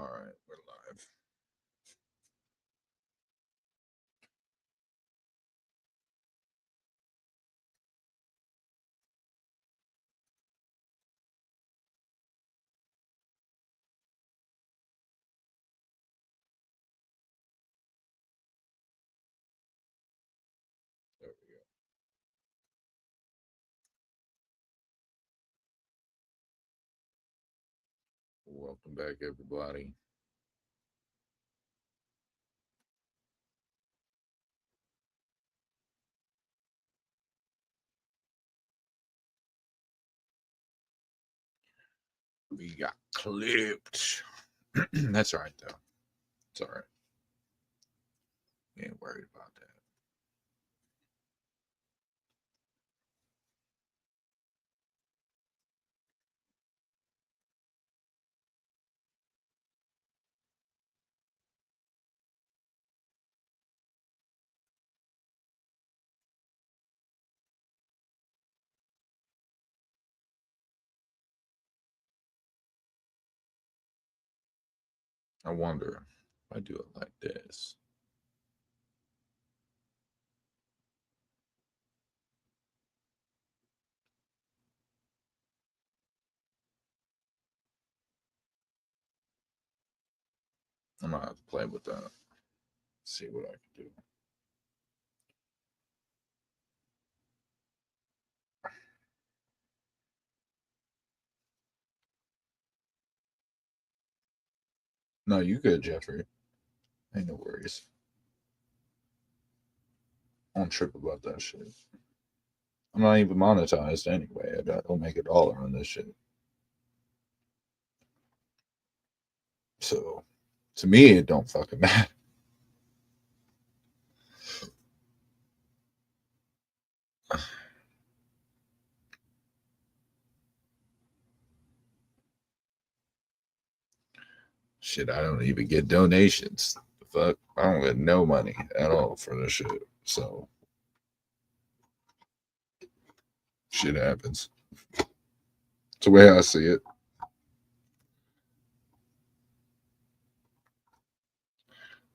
All right, we're live. There we go. Welcome back, everybody. We got clipped. That's all right, though. It's all right. We ain't worried about that. I wonder if I do it like this. I'm gonna have to play with that. See what I can do. No, you good, Jeffrey. Ain't no worries. I don't trip about that shit. I'm not even monetized anyway. I don't make $1 on this shit. So, to me, it don't fucking matter. Shit, I don't even get donations. The fuck? I don't get no money at all for this shit. So, shit happens. It's the way I see it.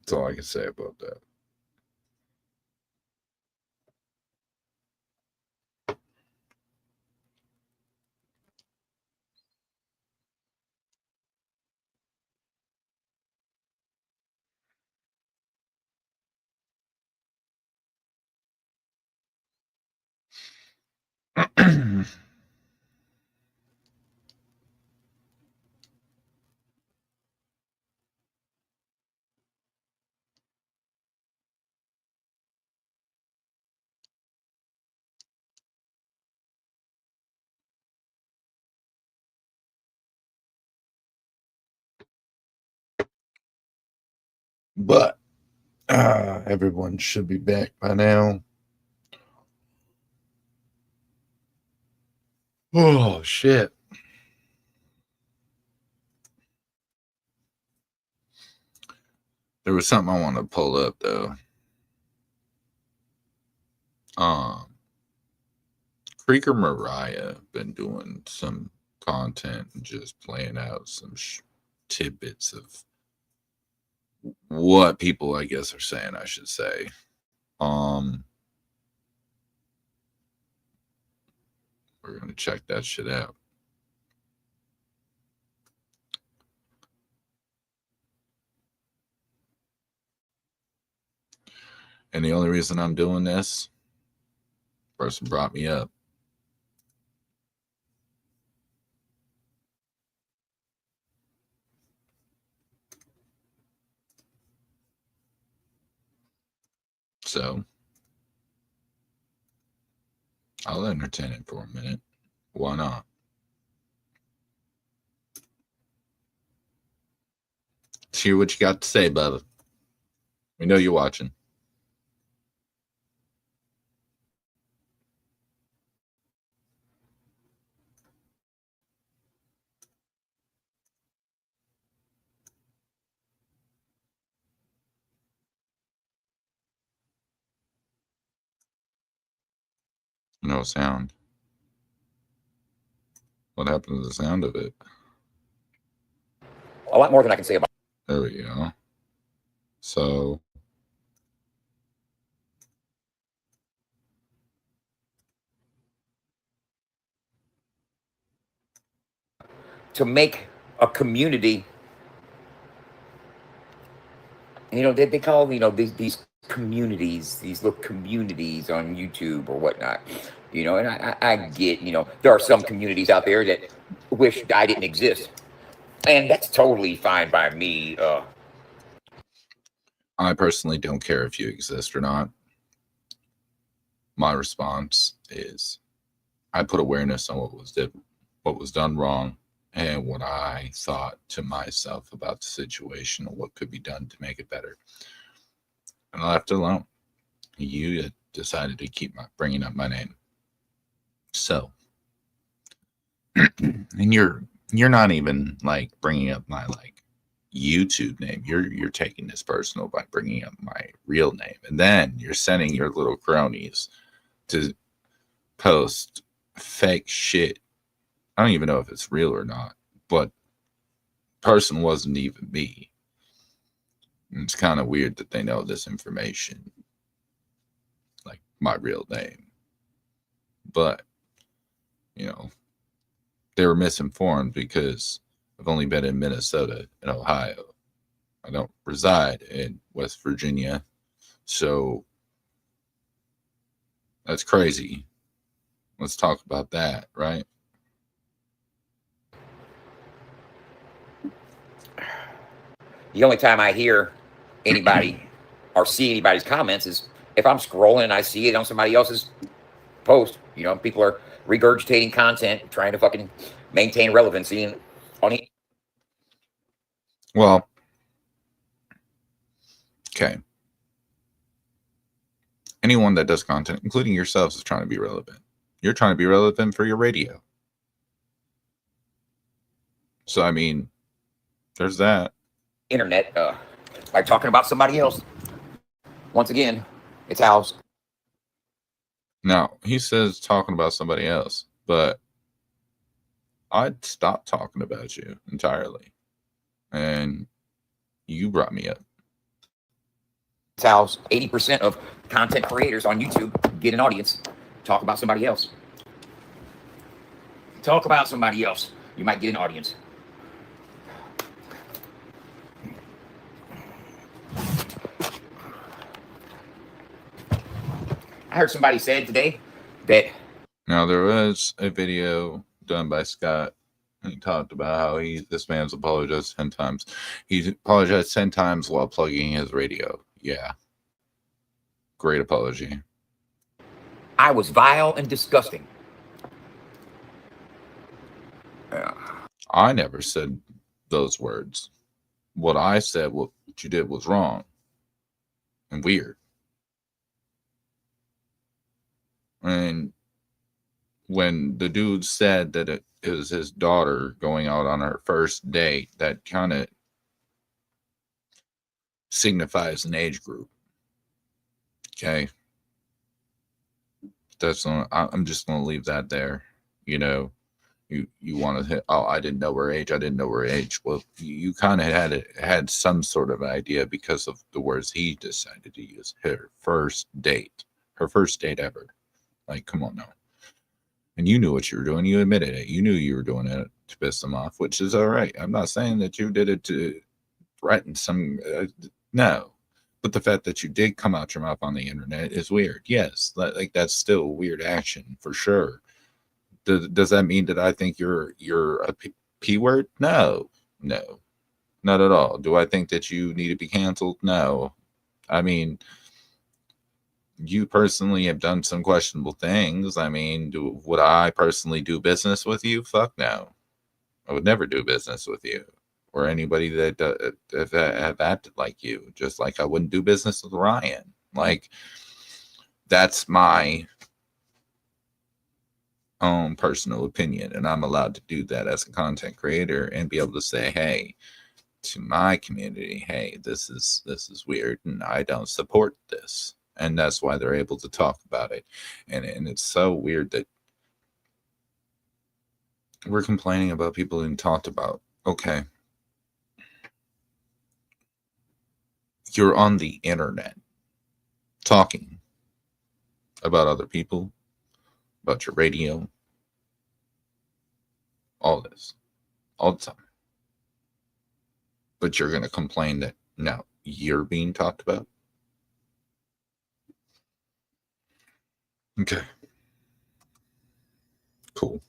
That's all I can say about that. But everyone should be back by now. Oh, shit. There was something I wanted to pull up, though. Creeker Mariah been doing some content and just playing out some tidbits of what people, I guess, are saying, I should say. We're going to check that shit out. And the only reason I'm doing this, person brought me up. So I'll entertain it for a minute. Why not? Let's hear what you got to say, Bubba. We know you're watching. No sound. What happened to the sound of it? A lot more than I can say about There we go. So to make a community. They call these communities, these little communities on YouTube or whatnot. And I get, there are some communities out there that wish I didn't exist, and that's totally fine by me. I personally don't care if you exist or not. My response is I put awareness on what was done wrong and what I thought to myself about the situation and what could be done to make it better. And I left it alone. You decided to keep bringing up my name. So, and you're not even like bringing up my like YouTube name. You're taking this personal by bringing up my real name, and then you're sending your little cronies to post fake shit. I don't even know if it's real or not, but person wasn't even me. And it's kind of weird that they know this information, like my real name. But they were misinformed because I've only been in Minnesota and Ohio. I don't reside in West Virginia. So that's crazy. Let's talk about that, right? The only time I hear anybody or see anybody's comments is if I'm scrolling and I see it on somebody else's post. People are regurgitating content, trying to fucking maintain relevancy and on it. Well, okay. Anyone that does content, including yourselves, is trying to be relevant. You're trying to be relevant for your radio. So, I mean, there's that. Internet by talking about somebody else. Once again, it's ours. Now, he says talking about somebody else, but I'd stop talking about you entirely. And you brought me up. It's how 80% of content creators on YouTube get an audience. Talk about somebody else. Talk about somebody else. You might get an audience. I heard somebody said today that. Now, there was a video done by Scott. He talked about how this man's apologized 10 times. He apologized 10 times while plugging his radio. Yeah. Great apology. I was vile and disgusting. I never said those words. What I said, what you did was wrong and weird. And when the dude said that it was his daughter going out on her first date, that kind of signifies an age group. Okay. I'm just going to leave that there. You want to hit, oh, I didn't know her age. Well, you kind of had some sort of idea because of the words he decided to use. Her first date ever. Like, come on now. And you knew what you were doing. You admitted it. You knew you were doing it to piss them off, which is all right. I'm not saying that you did it to threaten some. No. But the fact that you did come out your mouth on the internet is weird. Yes. Like that's still weird action for sure. Does that mean that I think you're a P word? No. Not at all. Do I think that you need to be canceled? No. I mean, you personally have done some questionable things. I mean, would I personally do business with you? Fuck no. I would never do business with you or anybody that have acted like you, just like I wouldn't do business with Ryan. Like, that's my own personal opinion, and I'm allowed to do that as a content creator and be able to say, hey, to my community, hey, this is weird and I don't support this. And that's why they're able to talk about it. And it's so weird that we're complaining about people being talked about. Okay. You're on the internet talking about other people, about your radio, all this, all the time. But you're going to complain that now you're being talked about? Okay. Cool.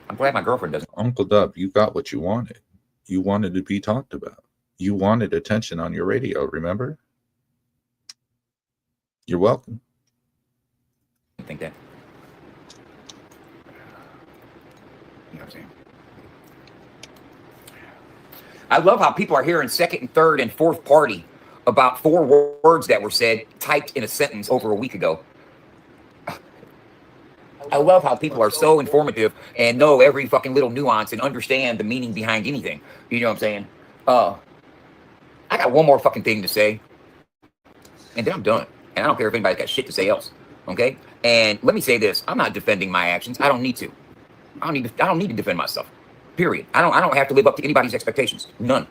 I'm glad my girlfriend doesn't. Uncle Dub, you got what you wanted. You wanted to be talked about. You wanted attention on your radio, remember? You're welcome. Think that. You know what I'm saying? I love how people are hearing second and third and fourth party about 4 words that were said, typed in a sentence over a week ago. I love how people are so informative and know every fucking little nuance and understand the meaning behind anything. You know what I'm saying? I got one more fucking thing to say, and then I'm done. And I don't care if anybody's got shit to say else. Okay? And let me say this: I'm not defending my actions. I don't need to. I don't need to defend myself. Period. I don't have to live up to anybody's expectations. None.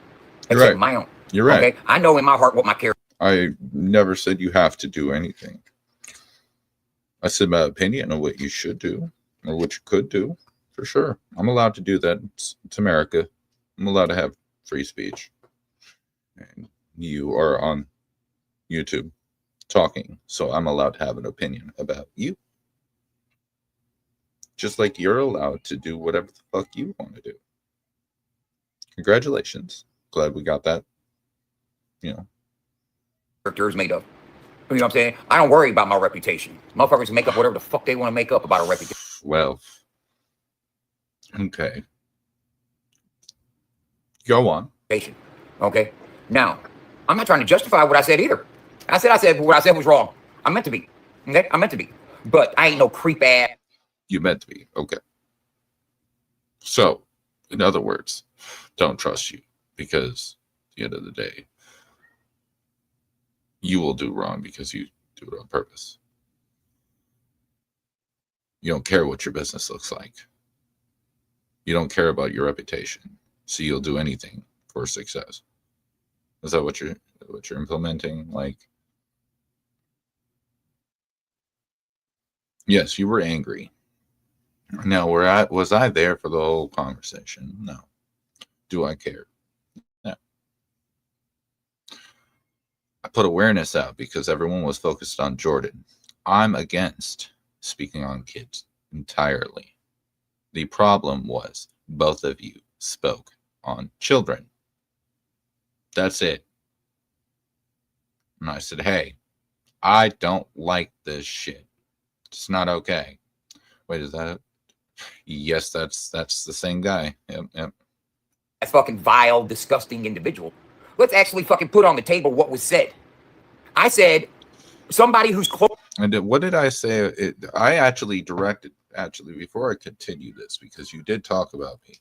Except right. my own. You're right. Okay? I know in my heart what my character. I never said you have to do anything. I said my opinion on what you should do or what you could do, for sure. I'm allowed to do that. It's America. I'm allowed to have free speech. And you are on YouTube talking, so I'm allowed to have an opinion about you. Just like you're allowed to do whatever the fuck you want to do. Congratulations. Glad we got that. You know. Character is made of. You know what I'm saying? I don't worry about my reputation. Motherfuckers make up whatever the fuck they want to make up about a reputation. Well, okay. Go on. Okay? Now, I'm not trying to justify what I said either. I said what I said was wrong. I meant to be. Okay? I meant to be. But I ain't no creep ass. You meant to be. Okay. So, in other words, don't trust you because at the end of the day, you will do wrong because you do it on purpose. You don't care what your business looks like. You don't care about your reputation, so you'll do anything for success. Is that what you're implementing? Like, yes, you were angry. Now, was I there for the whole conversation? No. Do I care? No. I put awareness out because everyone was focused on Jordan. I'm against speaking on kids entirely. The problem was both of you spoke on children. That's it. And I said, hey, I don't like this shit. It's not okay. Wait, is that it? Yes, that's the same guy. Yep. That fucking vile, disgusting individual. Let's actually fucking put on the table what was said. I said somebody who's close. And what did I say? I actually directed, before I continue this, because you did talk about me.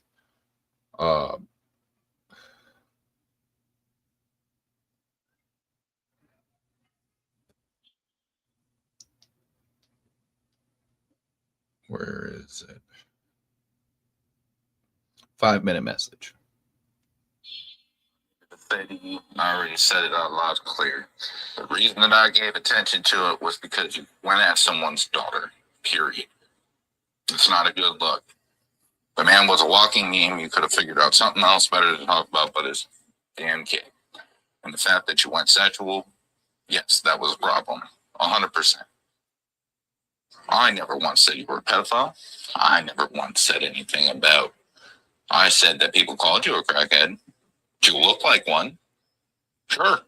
Where is it? 5-minute message. I already said it out loud clear. The reason that I gave attention to it was because you went at someone's daughter, period. It's not a good look. The man was a walking meme. You could have figured out something else better to talk about, but his damn kid. And the fact that you went sexual, yes, that was a problem. 100%. I never once said you were a pedophile. I never once said anything about. I said that people called you a crackhead. You look like one. Sure.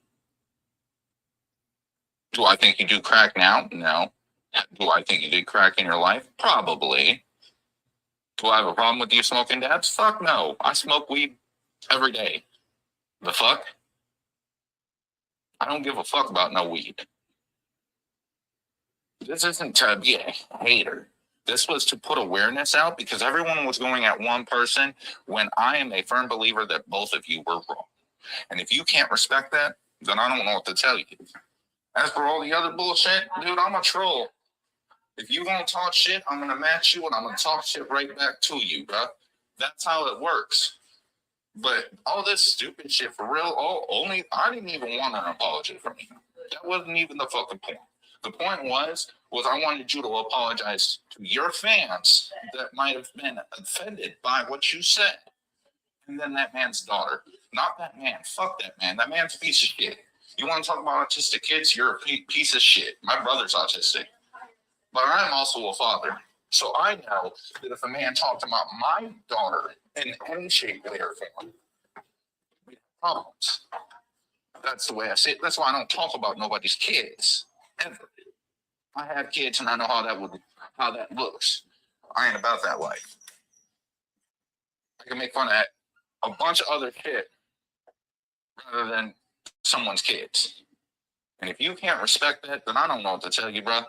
Do I think you do crack now? No. Do I think you did crack in your life? Probably. Do I have a problem with you smoking dabs? Fuck no. I smoke weed every day. The fuck? I don't give a fuck about no weed. This isn't to be a hater. This was to put awareness out because everyone was going at one person when I am a firm believer that both of you were wrong. And if you can't respect that, then I don't know what to tell you. As for all the other bullshit, dude, I'm a troll. If you gonna talk shit, I'm gonna match you and I'm gonna talk shit right back to you, bro. That's how it works. But all this stupid shit for real, I didn't even want an apology from you. That wasn't even the fucking point. The point was I wanted you to apologize to your fans that might have been offended by what you said. And then that man's daughter. Not that man. Fuck that man. That man's a piece of shit. You want to talk about autistic kids? You're a piece of shit. My brother's autistic. But I'm also a father. So I know that if a man talked about my daughter in any shape, way, or form, we have problems. That's the way I see it. That's why I don't talk about nobody's kids ever. I have kids and I know how that looks. I ain't about that life. I can make fun of a bunch of other shit rather than someone's kids. And if you can't respect that, then I don't know what to tell you, bro.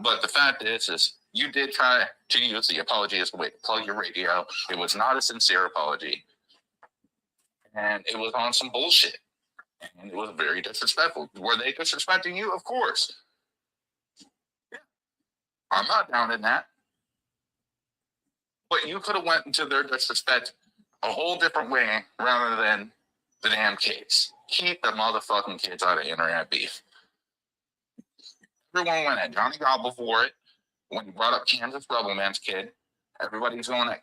But the fact is you did try to use the apology as a way to plug your radio. It was not a sincere apology. And it was on some bullshit. And it was very disrespectful. Were they disrespecting you? Of course. Yeah. I'm not down in that. But you could have went into their disrespect a whole different way rather than the damn kids. Keep the motherfucking kids out of internet beef. Everyone went at Johnny Gobble for it when he brought up Kansas Rebel Man's kid. Everybody's going at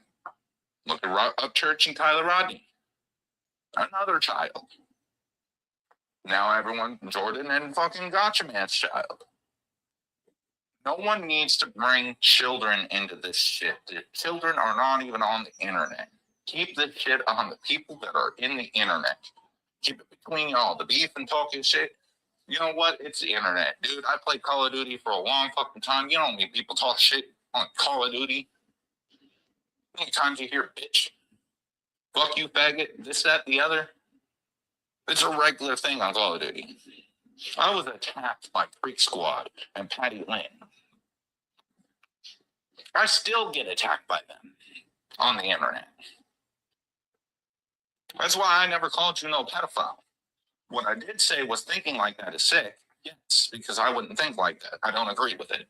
look at Upchurch and Tyler Rodney. Another child. Now everyone, Jordan and fucking Gotcha Man's child. No one needs to bring children into this shit. The children are not even on the internet. Keep this shit on the people that are in the internet. Keep it between y'all. The beef and talking shit. You know what? It's the internet. Dude, I played Call of Duty for a long fucking time. You don't mean people talk shit on Call of Duty. How many times you hear bitch? Fuck you, faggot. This, that, the other. It's a regular thing on Call of Duty. I was attacked by Freak Squad and Patty Lynn. I still get attacked by them on the internet. That's why I never called you no pedophile. What I did say was thinking like that is sick. Yes, because I wouldn't think like that. I don't agree with it.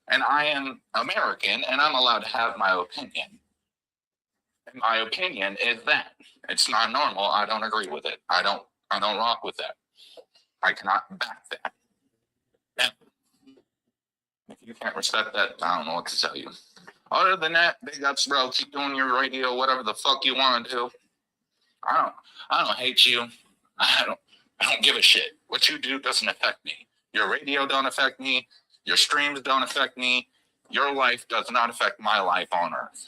And I am American, and I'm allowed to have my opinion. And my opinion is that. It's not normal. I don't agree with it. I don't rock with that. I cannot back that. And if you can't respect that, I don't know what to tell you. Other than that, big ups, bro. Keep doing your radio, whatever the fuck you want to do. I don't hate you. I don't give a shit. What you do doesn't affect me. Your radio don't affect me. Your streams don't affect me. Your life does not affect my life on Earth.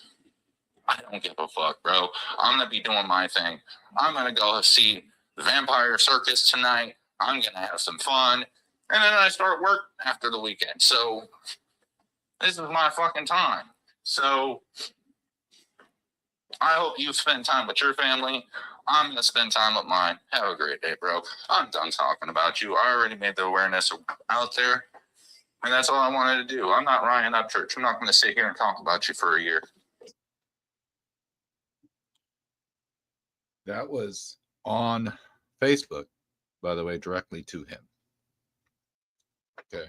I don't give a fuck, bro. I'm going to be doing my thing. I'm going to go see the Vampire Circus tonight. I'm going to have some fun. And then I start work after the weekend. So this is my fucking time. So I hope you spend time with your family. I'm going to spend time with mine. Have a great day, bro. I'm done talking about you. I already made the awareness out there. And that's all I wanted to do. I'm not Ryan Upchurch. I'm not going to sit here and talk about you for a year. That was on Facebook, by the way, directly to him. Okay.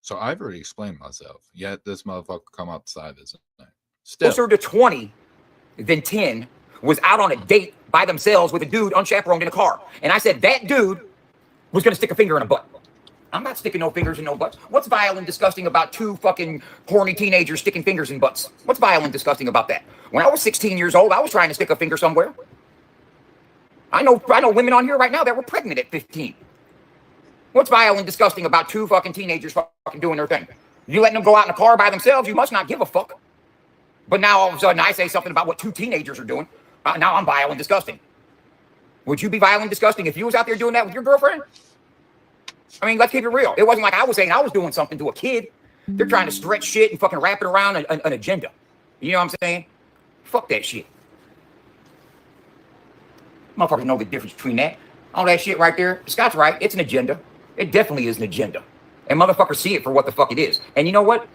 So I've already explained myself. Yet this motherfucker come outside this night. Still. Closer to 20 than 10 was out on a date by themselves with a dude unchaperoned in a car. And I said that dude was going to stick a finger in a butt. I'm not sticking no fingers in no butts. What's vile and disgusting about two fucking horny teenagers sticking fingers in butts? What's vile and disgusting about that? When I was 16 years old, I was trying to stick a finger somewhere. I know women on here right now that were pregnant at 15. What's vile and disgusting about two fucking teenagers fucking doing their thing? You letting them go out in a car by themselves, you must not give a fuck. But now all of a sudden I say something about what two teenagers are doing. Now I'm vile and disgusting. Would you be vile and disgusting if you was out there doing that with your girlfriend? I mean, let's keep it real. It wasn't like I was saying I was doing something to a kid. They're trying to stretch shit and fucking wrap it around an agenda. You know what I'm saying? Fuck that shit. Motherfuckers know the difference between that. All that shit right there. Scott's right. It's an agenda. It definitely is an agenda. And motherfuckers see it for what the fuck it is. And you know what?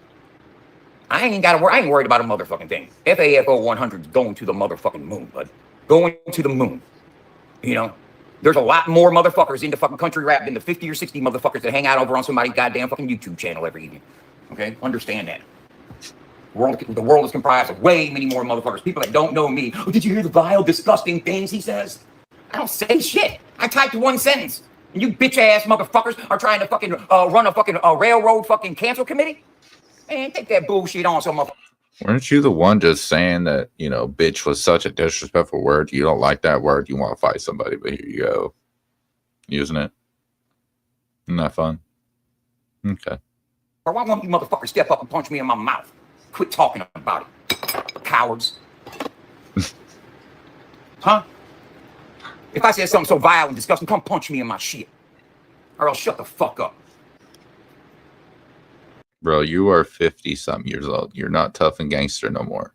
I ain't worried about a motherfucking thing. FAFO 100 is going to the motherfucking moon, bud. Going to the moon. You know? There's a lot more motherfuckers into fucking country rap than the 50 or 60 motherfuckers that hang out over on somebody's goddamn fucking YouTube channel every evening. Okay? Understand that. The world is comprised of way many more motherfuckers. People that don't know me. Oh, did you hear the vile, disgusting things he says? I don't say shit. I typed one sentence. And you bitch-ass motherfuckers are trying to fucking run a fucking railroad fucking cancel committee? Man, take that bullshit on, some motherfucker. Weren't you the one just saying that, you know, bitch was such a disrespectful word? You don't like that word. You want to fight somebody, but here you go. Using it. Isn't that fun? Okay. Or why won't you motherfuckers step up and punch me in my mouth? Quit talking about it. Cowards. Huh? If I said something so vile and disgusting, come punch me in my shit. Or else shut the fuck up. Bro, you are 50-something years old. You're not tough and gangster no more.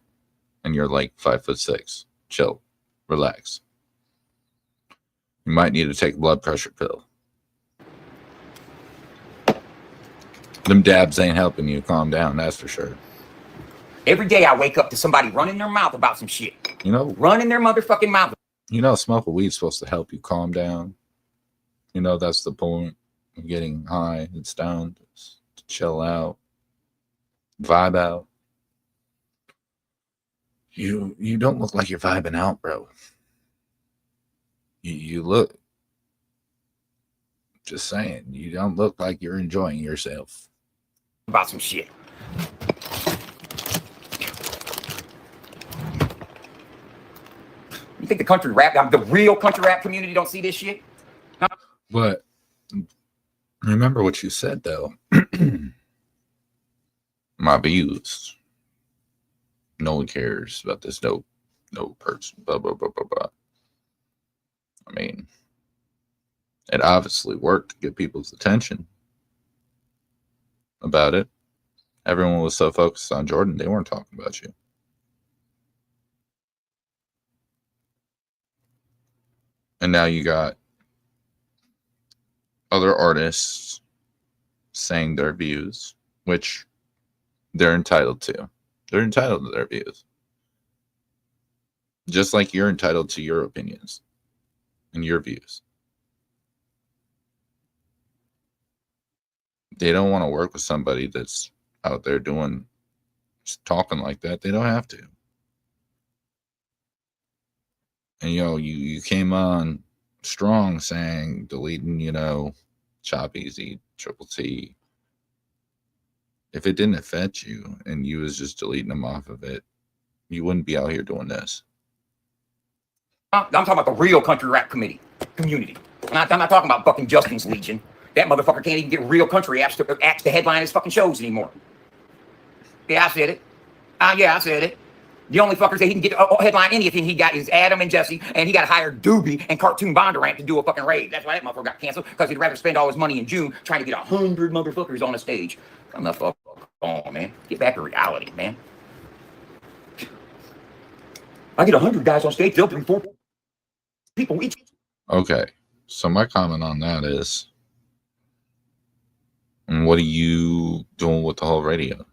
And you're like 5'6". Chill. Relax. You might need to take a blood pressure pill. Them dabs ain't helping you calm down, that's for sure. Every day I wake up to somebody running their mouth about some shit. You know, running their motherfucking mouth. You know, smoking weed's supposed to help you calm down. You know, that's the point of getting high and stoned. To chill out. Vibe out. You don't look like you're vibing out, bro. You look, just saying, you don't look like you're enjoying yourself. About some shit. You think the country rap, the real country rap community don't see this shit? Huh? But remember what you said, though. My views. No one cares about this. No person. Blah, blah, blah, blah, blah. I mean, it obviously worked to get people's attention about it. Everyone was so focused on Jordan, they weren't talking about you. And now you got other artists saying their views, which they're entitled to. They're entitled to their views. Just like you're entitled to your opinions and your views. They don't want to work with somebody that's out there doing, just talking like that. They don't have to. And, you know, you came on strong saying, deleting, you know, Chop Easy, Triple T. If it didn't affect you and you was just deleting them off of it, you wouldn't be out here doing this. I'm talking about the real country rap community. I'm not talking about fucking Justin's Legion. That motherfucker can't even get real country acts to headline his fucking shows anymore. Yeah, I said it. Yeah, I said it. The only fuckers that he can get to headline anything he got is Adam and Jesse, and he got hired Doobie and Cartoon Bondurant to do a fucking rave. That's why that motherfucker got canceled, because he'd rather spend all his money in June trying to get 100 motherfuckers on a stage. Come the fuck on, man. Get back to reality, man. I get 100 guys on stage, they'll bring 4 people each. Okay, so my comment on that is, and what are you doing with the whole radio?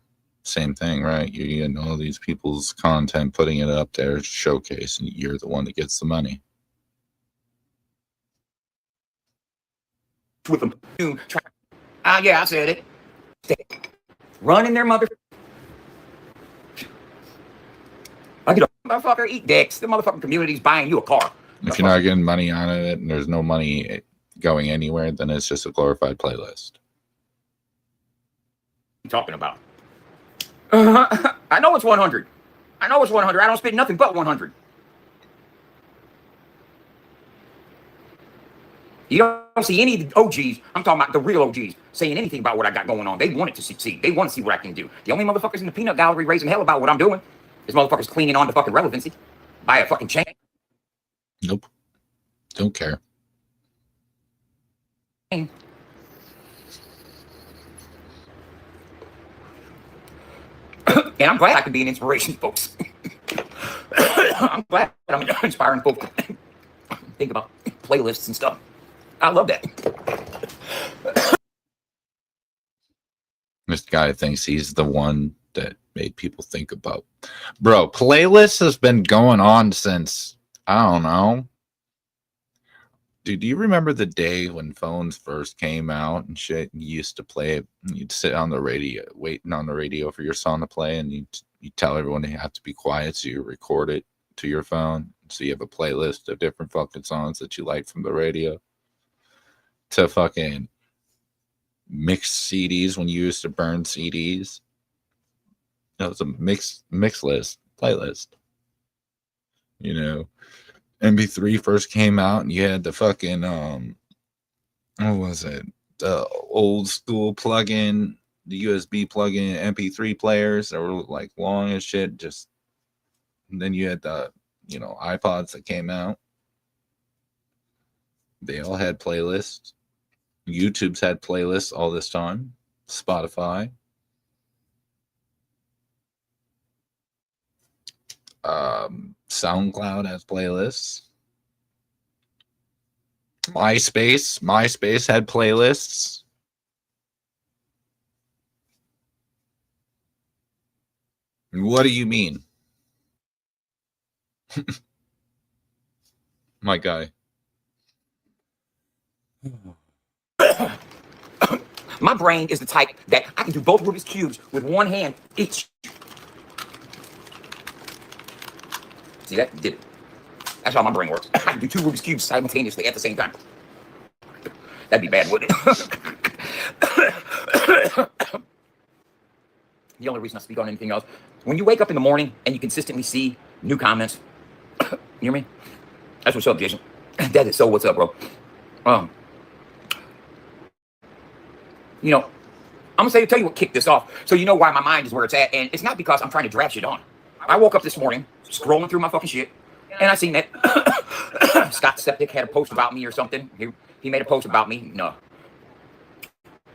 Same thing, right? You're getting all these people's content, putting it up there to showcase, and you're the one that gets the money. With them. Yeah, I said it. Running their mother. I get a motherfucker eat dicks. The motherfucking community's buying you a car. If you're not getting money out of it and there's no money going anywhere, then it's just a glorified playlist. What are you talking about? I know it's 100. I know it's 100. I don't spend nothing but 100. You don't see any of the OGs, I'm talking about the real OGs, saying anything about what I got going on. They want it to succeed. They want to see what I can do. The only motherfuckers in the peanut gallery raising hell about what I'm doing is motherfuckers clinging on to fucking relevancy. Buy a fucking chain. Nope. Don't care. And I'm glad I can be an inspiration, folks. I'm glad I'm inspiring folks to think about playlists and stuff. I love that. This guy thinks he's the one that made people think about. Bro, playlists has been going on since, I don't know. Dude, do you remember the day when phones first came out and shit? You used to play it. You'd sit on the radio, waiting on the radio for your song to play, and you'd You tell everyone they have to be quiet, so you record it to your phone. So you have a playlist of different fucking songs that you like from the radio. To fucking mix CDs when you used to burn CDs. No, it's a mix list, playlist. You know, MP3 first came out and you had the fucking what was it? The old school plug-in, the USB plug-in MP3 players that were like long as shit. Just and then you had the iPods that came out. They all had playlists. YouTube's had playlists all this time. Spotify. SoundCloud has playlists. MySpace had playlists. What do you mean? My guy. My brain is the type that I can do both Rubik's Cubes with one hand each. See that? Did it. That's how my brain works. I can do 2 Rubik's Cubes simultaneously at the same time. That'd be bad, wouldn't it? The only reason I speak on anything else, when you wake up in the morning and you consistently see new comments, you hear me? That's what's up, Jason. That is so what's up, bro. I'm gonna tell you what kicked this off, so you know why my mind is where it's at, and it's not because I'm trying to drag shit on. I woke up this morning, scrolling through my fucking shit, and I seen that Scott Septic had a post about me or something. He made a post about me. No,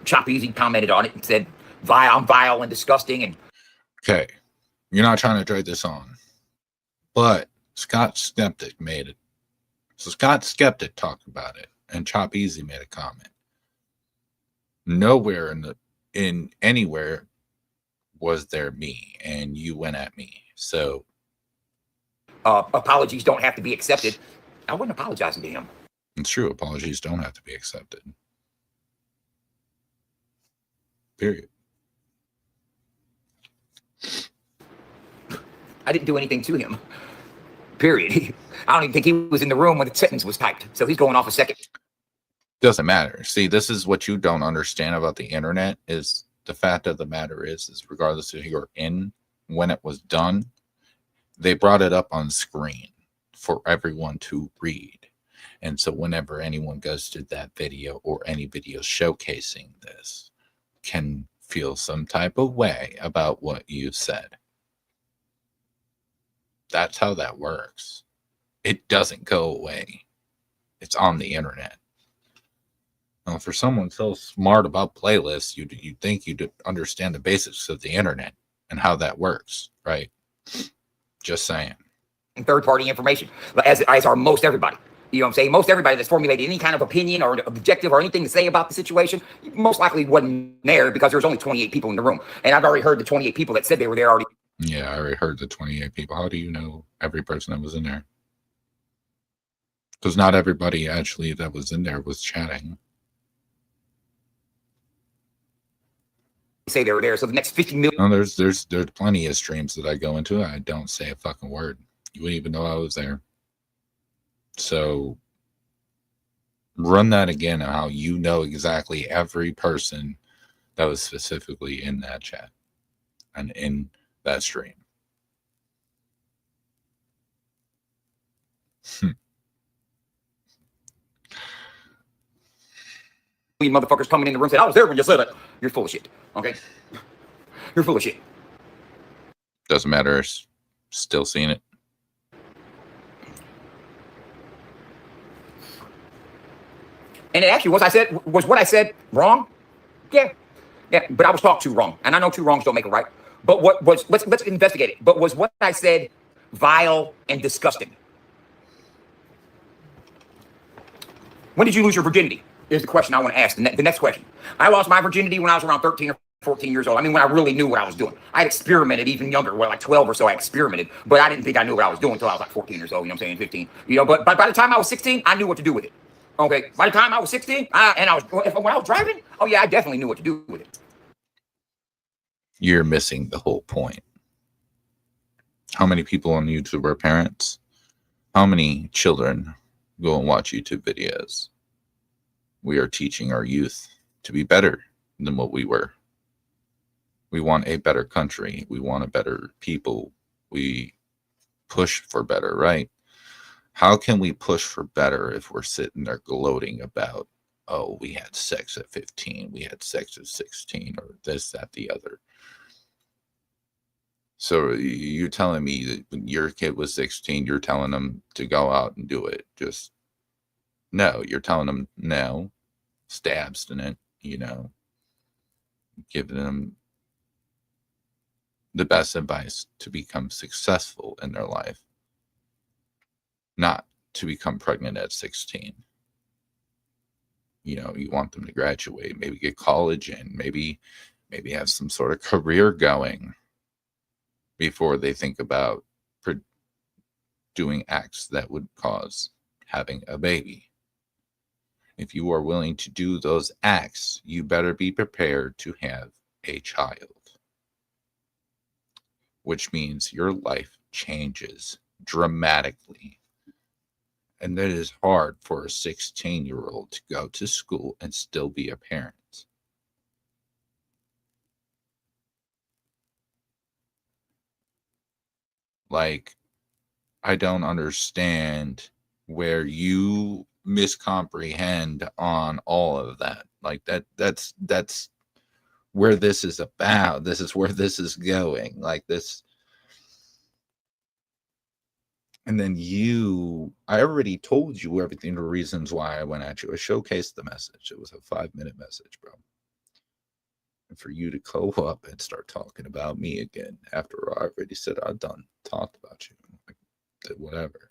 Chop Easy commented on it and said, I'm vile and disgusting. And okay, you're not trying to drag this on, but Scott Skeptic made it. So Scott Skeptic talked about it, and Chop Easy made a comment. Nowhere in anywhere was there me, and you went at me. So apologies don't have to be accepted. I wasn't apologizing to him. It's true. Apologies don't have to be accepted. Period. I didn't do anything to him. Period. I don't even think he was in the room when the sentence was typed. So he's going off a second. Doesn't matter. See, this is what you don't understand about the internet is the fact of the matter is regardless of who you're in, when it was done, they brought it up on screen for everyone to read. And so whenever anyone goes to that video or any video showcasing this can feel some type of way about what you said. That's how that works. It doesn't go away. It's on the internet. Now, for someone so smart about playlists, you'd think you'd understand the basics of the internet and how that works, right? Just saying. Third-party information, as are most everybody. You know what I'm saying? Most everybody that's formulated any kind of opinion or objective or anything to say about the situation, most likely wasn't there because there's only 28 people in the room. And I've already heard the 28 people that said they were there already. Yeah, I already heard the 28 people. How do you know every person that was in there? Because not everybody actually that was in there was chatting. Say they were there. So the next 50 million. No, there's plenty of streams that I go into. I don't say a fucking word. You wouldn't even know I was there. So run that again on how you know exactly every person that was specifically in that chat and in that stream. You motherfuckers coming in the room said, I was there when you said it. You're full of shit. Okay? You're full of shit. Doesn't matter. Still seeing it. And it actually was what I said wrong? Yeah. Yeah, but I was talked to wrong. And I know 2 wrongs don't make a right. But what was, let's investigate it. But was what I said vile and disgusting? When did you lose your virginity? Is the question I want to ask. The next question. I lost my virginity when I was around 13 or 14 years old. I mean, when I really knew what I was doing. I had experimented even younger, like 12 or so, I experimented. But I didn't think I knew what I was doing until I was like 14 years old, you know what I'm saying, 15. You know, but by the time I was 16, I knew what to do with it. Okay, by the time I was 16, when I was driving, oh yeah, I definitely knew what to do with it. You're missing the whole point. How many people on YouTube are parents? How many children go and watch YouTube videos? We are teaching our youth to be better than what we were. We want a better country. We want a better people. We push for better, right? How can we push for better if we're sitting there gloating about, oh, we had sex at 15, we had sex at 16, or this, that, the other? So you're telling me that when your kid was 16, you're telling them to go out and do it? Just no, you're telling them no, stay abstinent, giving them the best advice to become successful in their life, not to become pregnant at 16. You want them to graduate, maybe get college in, maybe have some sort of career going before they think about doing acts that would cause having a baby. If you are willing to do those acts, you better be prepared to have a child, which means your life changes dramatically. And it is hard for a 16-year-old to go to school and still be a parent. Like, I don't understand where you miscomprehend on all of that. Like that's where this is about. This is where this is going. Like this. And then I already told you everything, the reasons why I went at you. I showcased the message. It was a 5-minute message, bro. And for you to go up and start talking about me again after I already said I talked about you, like, whatever.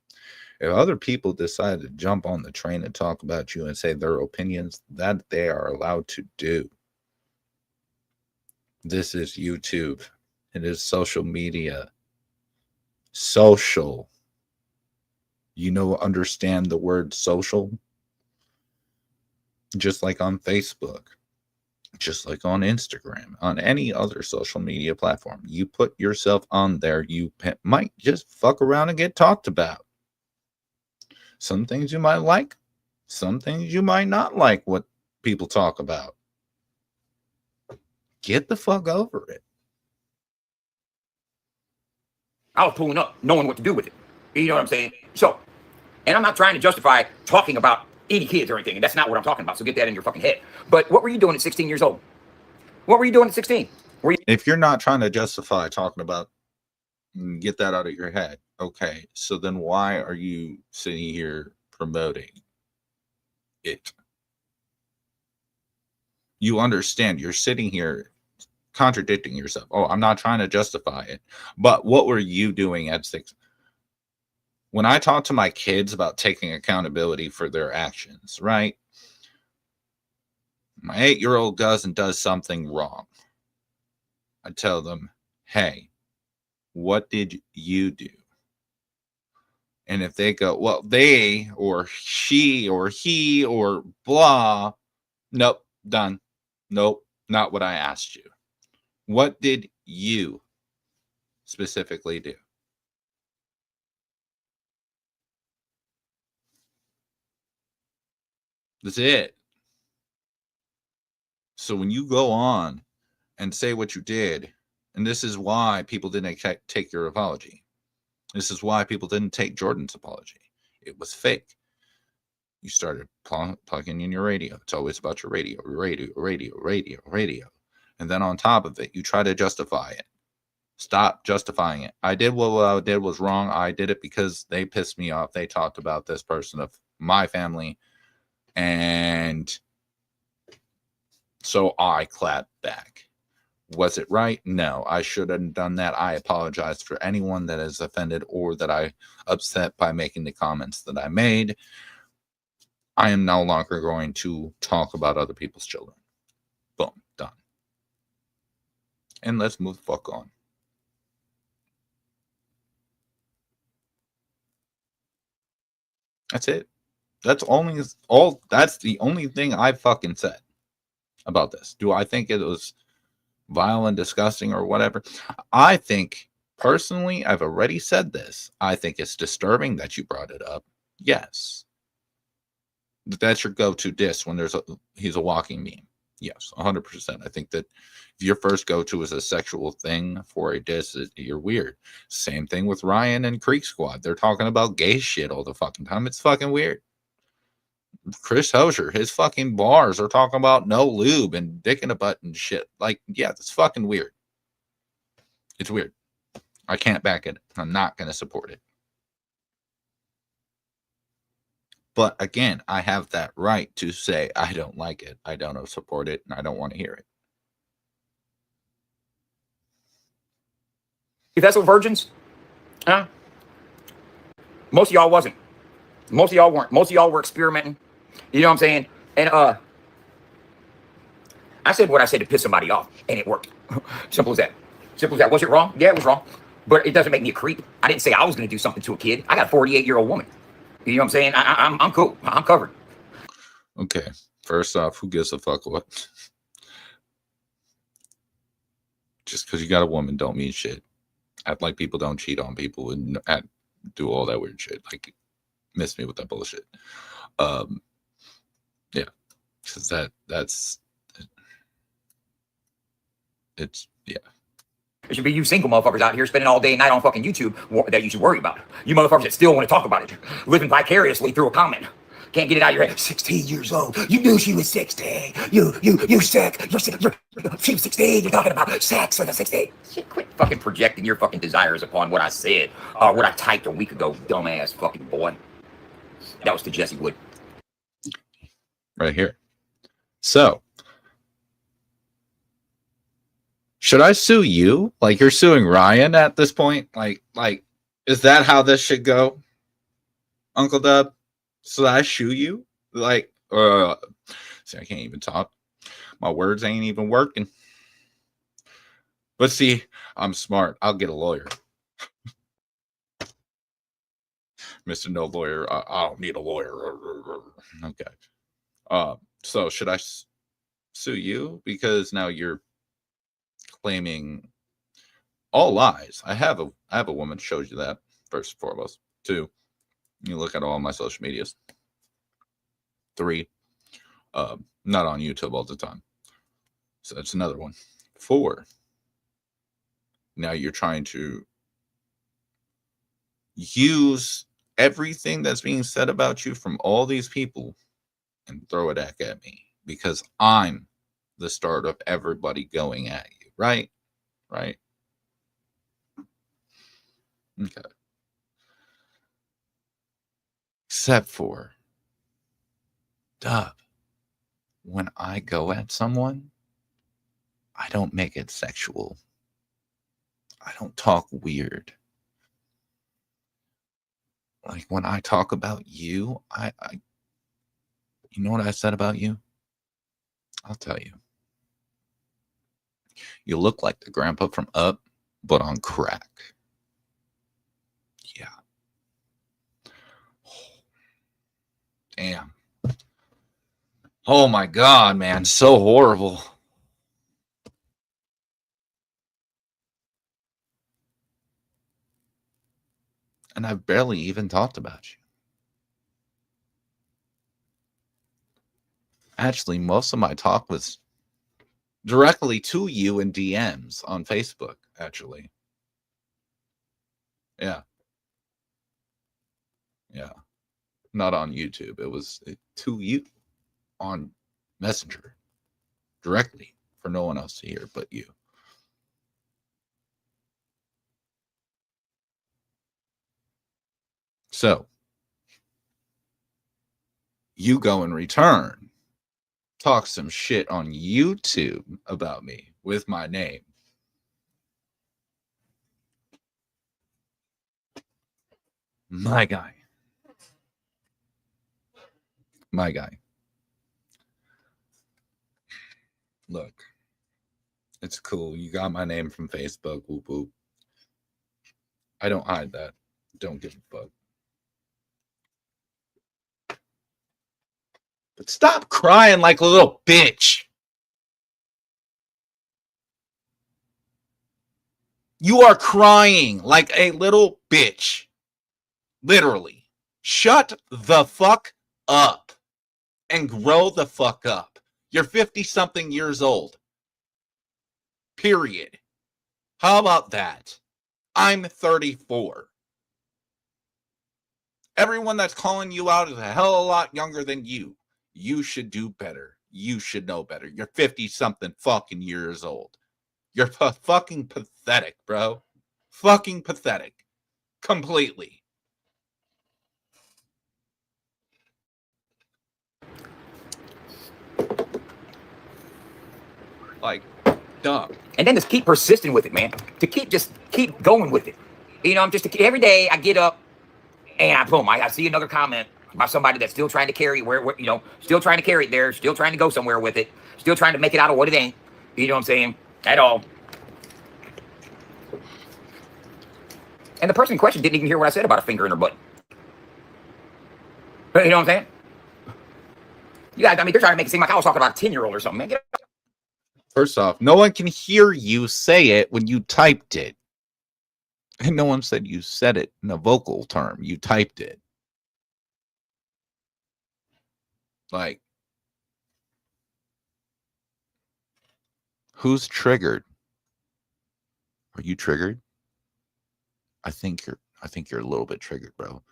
If other people decide to jump on the train and talk about you and say their opinions, that they are allowed to do. This is YouTube. It is social media. Social. Understand the word social? Just like on Facebook, just like on Instagram, on any other social media platform. You put yourself on there, you might just fuck around and get talked about. Some things you might like, some things you might not like what people talk about. Get the fuck over it. I was pulling up knowing what to do with it. You know what I'm saying? So, and I'm not trying to justify talking about any kids or anything, and that's not what I'm talking about. So get that in your fucking head. But what were you doing at 16 years old? What were you doing at 16? If you're not trying to justify talking about, get that out of your head. Okay, so then why are you sitting here promoting it? You understand, you're sitting here contradicting yourself. Oh, I'm not trying to justify it. But what were you doing at 6? When I talk to my kids about taking accountability for their actions, right? My 8-year-old goes and does something wrong. I tell them, hey, what did you do? And if they go, well, they or she or he or blah, nope, done. Nope, not what I asked you. What did you specifically do? That's it. So when you go on and say what you did, and this is why people didn't take your apology. This is why people didn't take Jordan's apology. It was fake. You started plugging in your radio. It's always about your radio. And then on top of it, you try to justify it. Stop justifying it. I did what I did was wrong. I did it because they pissed me off. They talked about this person of my family. And so I clapped back. Was it right? No, I shouldn't have done that. I apologize for anyone that is offended or that I upset by making the comments that I made. I am no longer going to talk about other people's children. Boom, done. And let's move the fuck on. That's it. That's the only thing I fucking said about this. Do I think it was vile and disgusting or whatever? I think Personally, I've already said this. I think it's disturbing that you brought it up. Yes. That's your go-to diss when he's a walking meme. Yes, 100%. I think that if your first go-to is a sexual thing for a diss, you're weird. Same thing with Ryan and Creek Squad. They're talking about gay shit all the fucking time. It's fucking weird. Chris Hosier, his fucking bars are talking about no lube and dick in a butt and shit. Like, yeah, that's fucking weird. It's weird. I can't back it. I'm not going to support it. But again, I have that right to say I don't like it. I don't support it, and I don't want to hear it. Vessel virgins? Huh? Most of y'all wasn't. Most of y'all weren't. Most of y'all were experimenting. You know what I'm saying? And I said what I said to piss somebody off, and it worked. Simple as that. Simple as that. Was it wrong? Yeah, it was wrong. But it doesn't make me a creep. I didn't say I was going to do something to a kid. I got a 48-year-old woman. You know what I'm saying? I'm cool. I'm covered. Okay. First off, who gives a fuck what? Just because you got a woman don't mean shit. Act like people don't cheat on people and do all that weird shit. Like, miss me with that bullshit. Yeah. Because that's it's, yeah. It should be you single motherfuckers out here spending all day and night on fucking YouTube that you should worry about. You motherfuckers that still want to talk about it. Living vicariously through a comment. Can't get it out of your head. 16 years old. You knew she was 16. You sick. She was 16. You're talking about sex with a 16. Shit, quit fucking projecting your fucking desires upon what I said. What I typed a week ago, dumbass fucking boy. That was to Jesse Wood. Right here. So, should I sue you? Like you're suing Ryan at this point? Like, is that how this should go? Uncle Dub? Should I sue you? Like, see, I can't even talk. My words ain't even working. But see, I'm smart. I'll get a lawyer. Mr. No Lawyer, I don't need a lawyer. Okay. So should I sue you? Because now you're claiming all lies. I have a woman shows you that, first and foremost. 2, you look at all my social medias. 3, not on YouTube all the time. So that's another one. 4, now you're trying to use everything that's being said about you from all these people and throw it back at me because I'm the start of everybody going at you, right? Right? Okay. Except for, Dub, when I go at someone, I don't make it sexual. I don't talk weird. Like when I talk about you, I you know what I said about you? I'll tell you. You look like the grandpa from Up, but on crack. Yeah. Damn. Oh my God, man. So horrible. And I've barely even talked about you. Actually, most of my talk was directly to you in DMs on Facebook, actually. Yeah. Yeah. Not on YouTube. It was to you on Messenger directly for no one else to hear but you. So you go in return, talk some shit on YouTube about me with my name. My guy. My guy. Look, it's cool. You got my name from Facebook. Whoop, whoop. I don't hide that. Don't give a fuck. But stop crying like a little bitch. You are crying like a little bitch. Literally. Shut the fuck up and grow the fuck up. You're 50-something years old. Period. How about that? I'm 34. Everyone that's calling you out is a hell of a lot younger than you. You should do better. You should know better. You're 50-something fucking years old. You're fucking pathetic, bro. Fucking pathetic. Completely. Like, dumb. And then just keep persisting with it, man. To keep going with it. You know, I'm just every day I get up and I see another comment by somebody that's still trying to carry still trying to carry it there, still trying to go somewhere with it, still trying to make it out of what it ain't. You know what I'm saying? At all. And the person in question didn't even hear what I said about a finger in her butt. You know what I'm saying? You guys, I mean, they're trying to make it seem like I was talking about a 10-year-old or something, man. Get First off, no one can hear you say it when you typed it. And no one said you said it in a vocal term. You typed it. Like, who's triggered? Are you triggered? I think you're a little bit triggered, bro.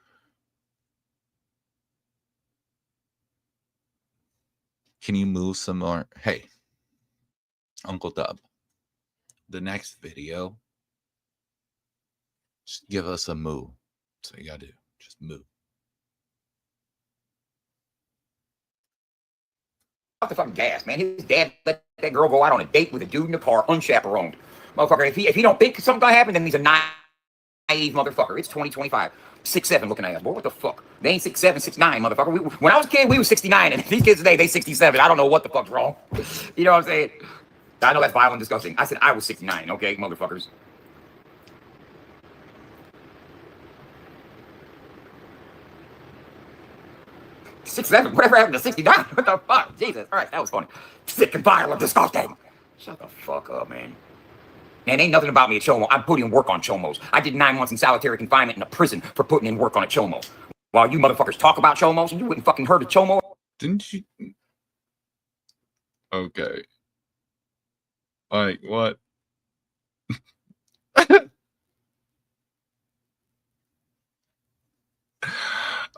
Can you move some more? Hey, Uncle Dub, the next video, just give us a move. That's what you gotta do. Just move. off the fucking gas, man. His dad let that girl go out on a date with a dude in the car, unchaperoned. Motherfucker, if he don't think something's gonna happen, then he's a naive motherfucker. It's 2025. 6'7" looking at us, boy. What the fuck? They ain't 6'7", 6'9", motherfucker. When I was a kid, we was 69, and these kids today, they 67. I don't know what the fuck's wrong. You know what I'm saying? I know that's violent and disgusting. I said I was 69, okay, motherfuckers. Six-7, whatever happened to 69? What the fuck? Jesus, all right, that was funny. Sick and violent, disgusting. Shut the fuck up, man. Man, ain't nothing about me at Chomo. I put in work on Chomos. I did 9 months in solitary confinement in a prison for putting in work on a Chomo. While you motherfuckers talk about Chomos, and you wouldn't fucking heard of Chomo. Didn't you? Okay. Like, what?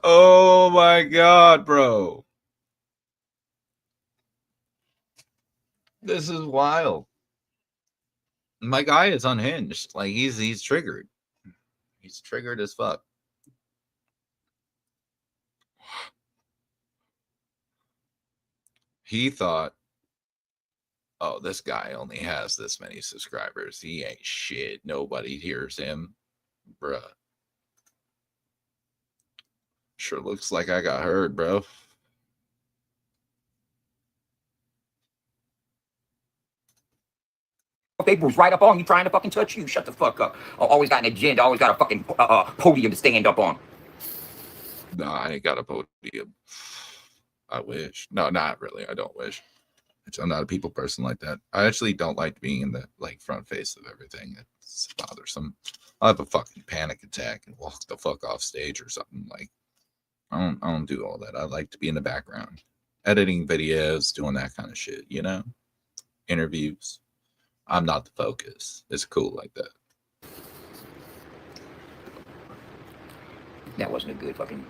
Oh my God, bro. This is wild. My guy is unhinged. Like, he's triggered. He's triggered as fuck. He thought, oh, this guy only has this many subscribers. He ain't shit. Nobody hears him. Bruh. Sure looks like I got heard, bro. They was right up on you trying to fucking touch you. Shut the fuck up. Always got an agenda. Always got a fucking podium to stand up on. No, I ain't got a podium. I wish. No, not really. I don't wish. I'm not a people person like that. I actually don't like being in the front face of everything. It's bothersome. I'll have a fucking panic attack and walk the fuck off stage or something. Like, I don't do all that. I like to be in the background, editing videos, doing that kind of shit. You know, interviews. I'm not the focus. It's cool like that. That wasn't a good fucking.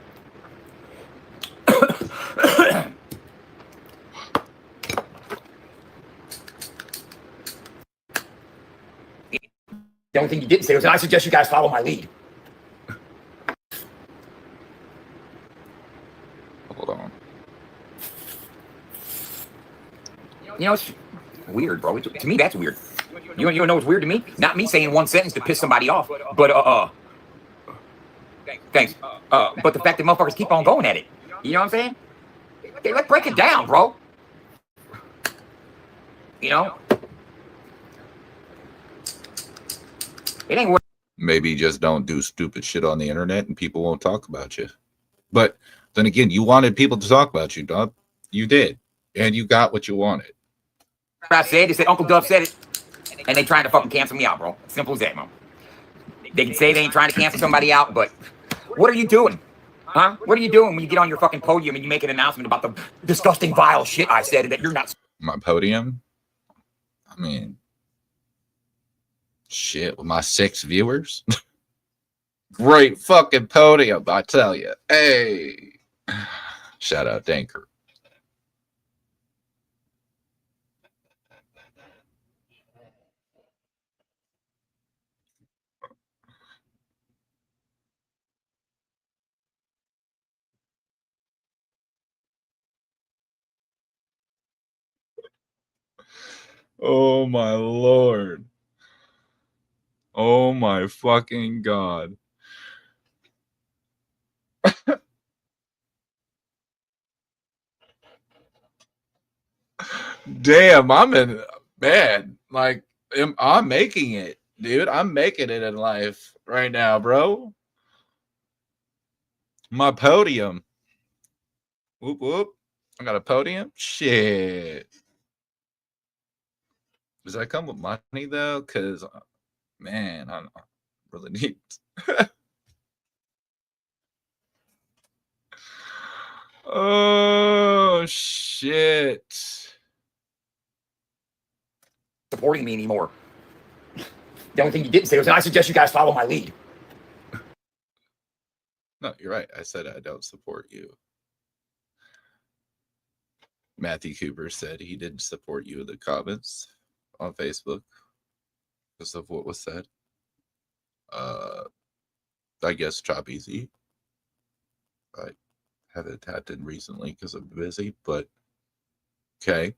The only thing you didn't say was, I suggest you guys follow my lead. Hold on. You know, it's weird, bro. To me, that's weird. You know what's weird to me? Not me saying one sentence to piss somebody off, but thanks. But the fact that motherfuckers keep on going at it. You know what I'm saying? They like break it down, bro. You know? It ain't worth. Maybe just don't do stupid shit on the internet and people won't talk about you. But then again, you wanted people to talk about you, dog. You did. And you got what you wanted. I said, they said Uncle Dub said it. and they trying to fucking cancel me out, bro. Simple as that, man. They can say they ain't trying to cancel somebody out, but what are you doing? Huh? What are you doing when you get on your fucking podium and you make an announcement about the disgusting, vile shit I said that you're not? My podium? I mean, shit, with my 6 viewers? Great fucking podium, I tell you. Hey. Shout out Danker. Oh my lord. Oh my fucking god. Damn, man, like I'm making it, dude. I'm making it in life right now, bro. My podium. Whoop whoop. I got a podium. Shit. Does that come with money though? Cause man, I really need. Oh shit. Supporting me anymore. The only thing you didn't say was, I suggest you guys follow my lead. No, you're right. I said I don't support you. Matthew Cooper said he didn't support you in the comments on Facebook because of what was said. I guess Chop Easy. I haven't tapped in recently because I'm busy, but okay.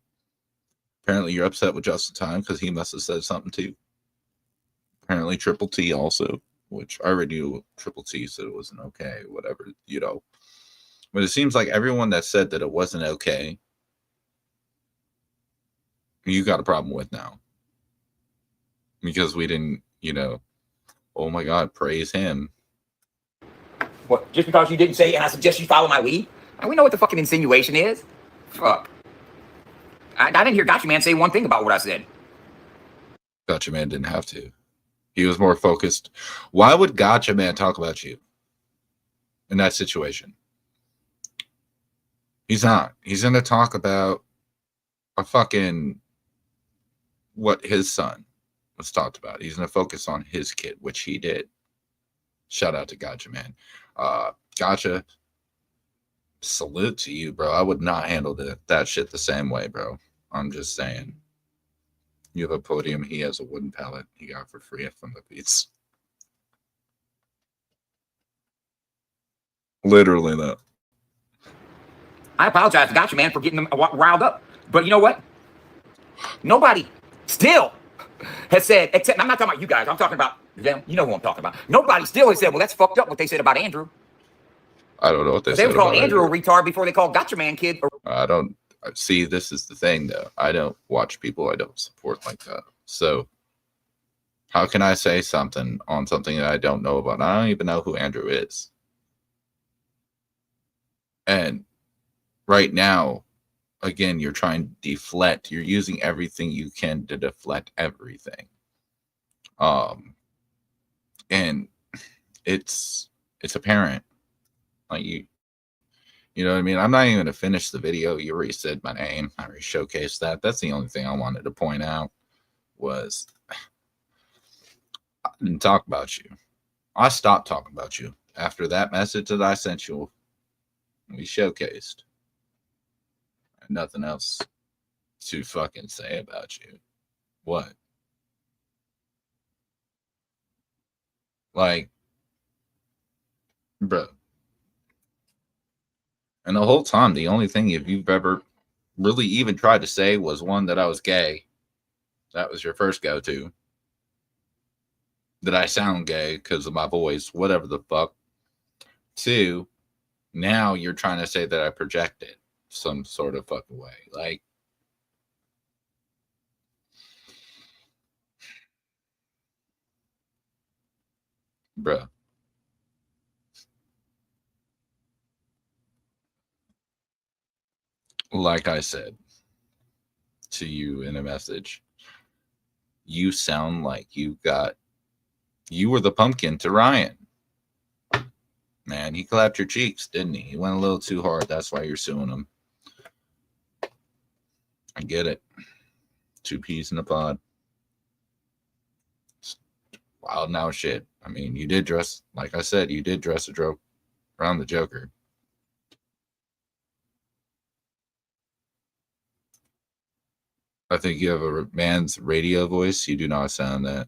Apparently you're upset with Justin Time because he must have said something too. Apparently Triple T also, which I already knew Triple T said it wasn't okay, whatever, you know. But it seems like everyone that said that it wasn't okay, you got a problem with now. Because we didn't, you know, oh my God, praise him. What? Just because you didn't say, and I suggest you follow my lead? And we know what the fucking insinuation is. Fuck. I didn't hear Gotcha Man say one thing about what I said. Gotcha Man didn't have to. He was more focused. Why would Gotcha Man talk about you in that situation? He's not. He's going to talk about a fucking what his son was talked about. He's going to focus on his kid, which he did. Shout out to Gotcha Man. Gotcha, salute to you, bro. I would not handle that shit the same way, bro. I'm just saying. You have a podium. He has a wooden pallet he got for free from the Beats. Literally, though. I apologize to Gotcha Man for getting them riled up. But you know what? Nobody still has said, except I'm not talking about you guys. I'm talking about them. You know who I'm talking about. Nobody still has said, well, that's fucked up what they said about Andrew. I don't know what they said. They would call Andrew a retard before they called Gotcha Man kid. I don't see. This is the thing, though. I don't watch people I don't support like that. So how can I say something on something that I don't know about? I don't even know who Andrew is. And right now, again, you're trying to deflect. You're using everything you can to deflect everything. And it's apparent. Like you know what I mean? I'm not even gonna finish the video. You already said my name. I already showcased that. That's the only thing I wanted to point out was I didn't talk about you. I stopped talking about you after that message that I sent you. We showcased. Nothing else to fucking say about you. What? Like, bro. And the whole time, the only thing if you've ever really even tried to say was one that I was gay. That was your first go-to. That I sound gay because of my voice, whatever the fuck. 2, now you're trying to say that I projected some sort of fucking way. Like, bruh. Like I said to you in a message, you sound like you were the pumpkin to Ryan. Man, he clapped your cheeks, didn't he? He went a little too hard. That's why you're suing him. I get it. Two peas in a pod. It's wild now shit. I mean, you did dress, like I said, you did dress a joke around the Joker. I think you have a man's radio voice. You do not sound that.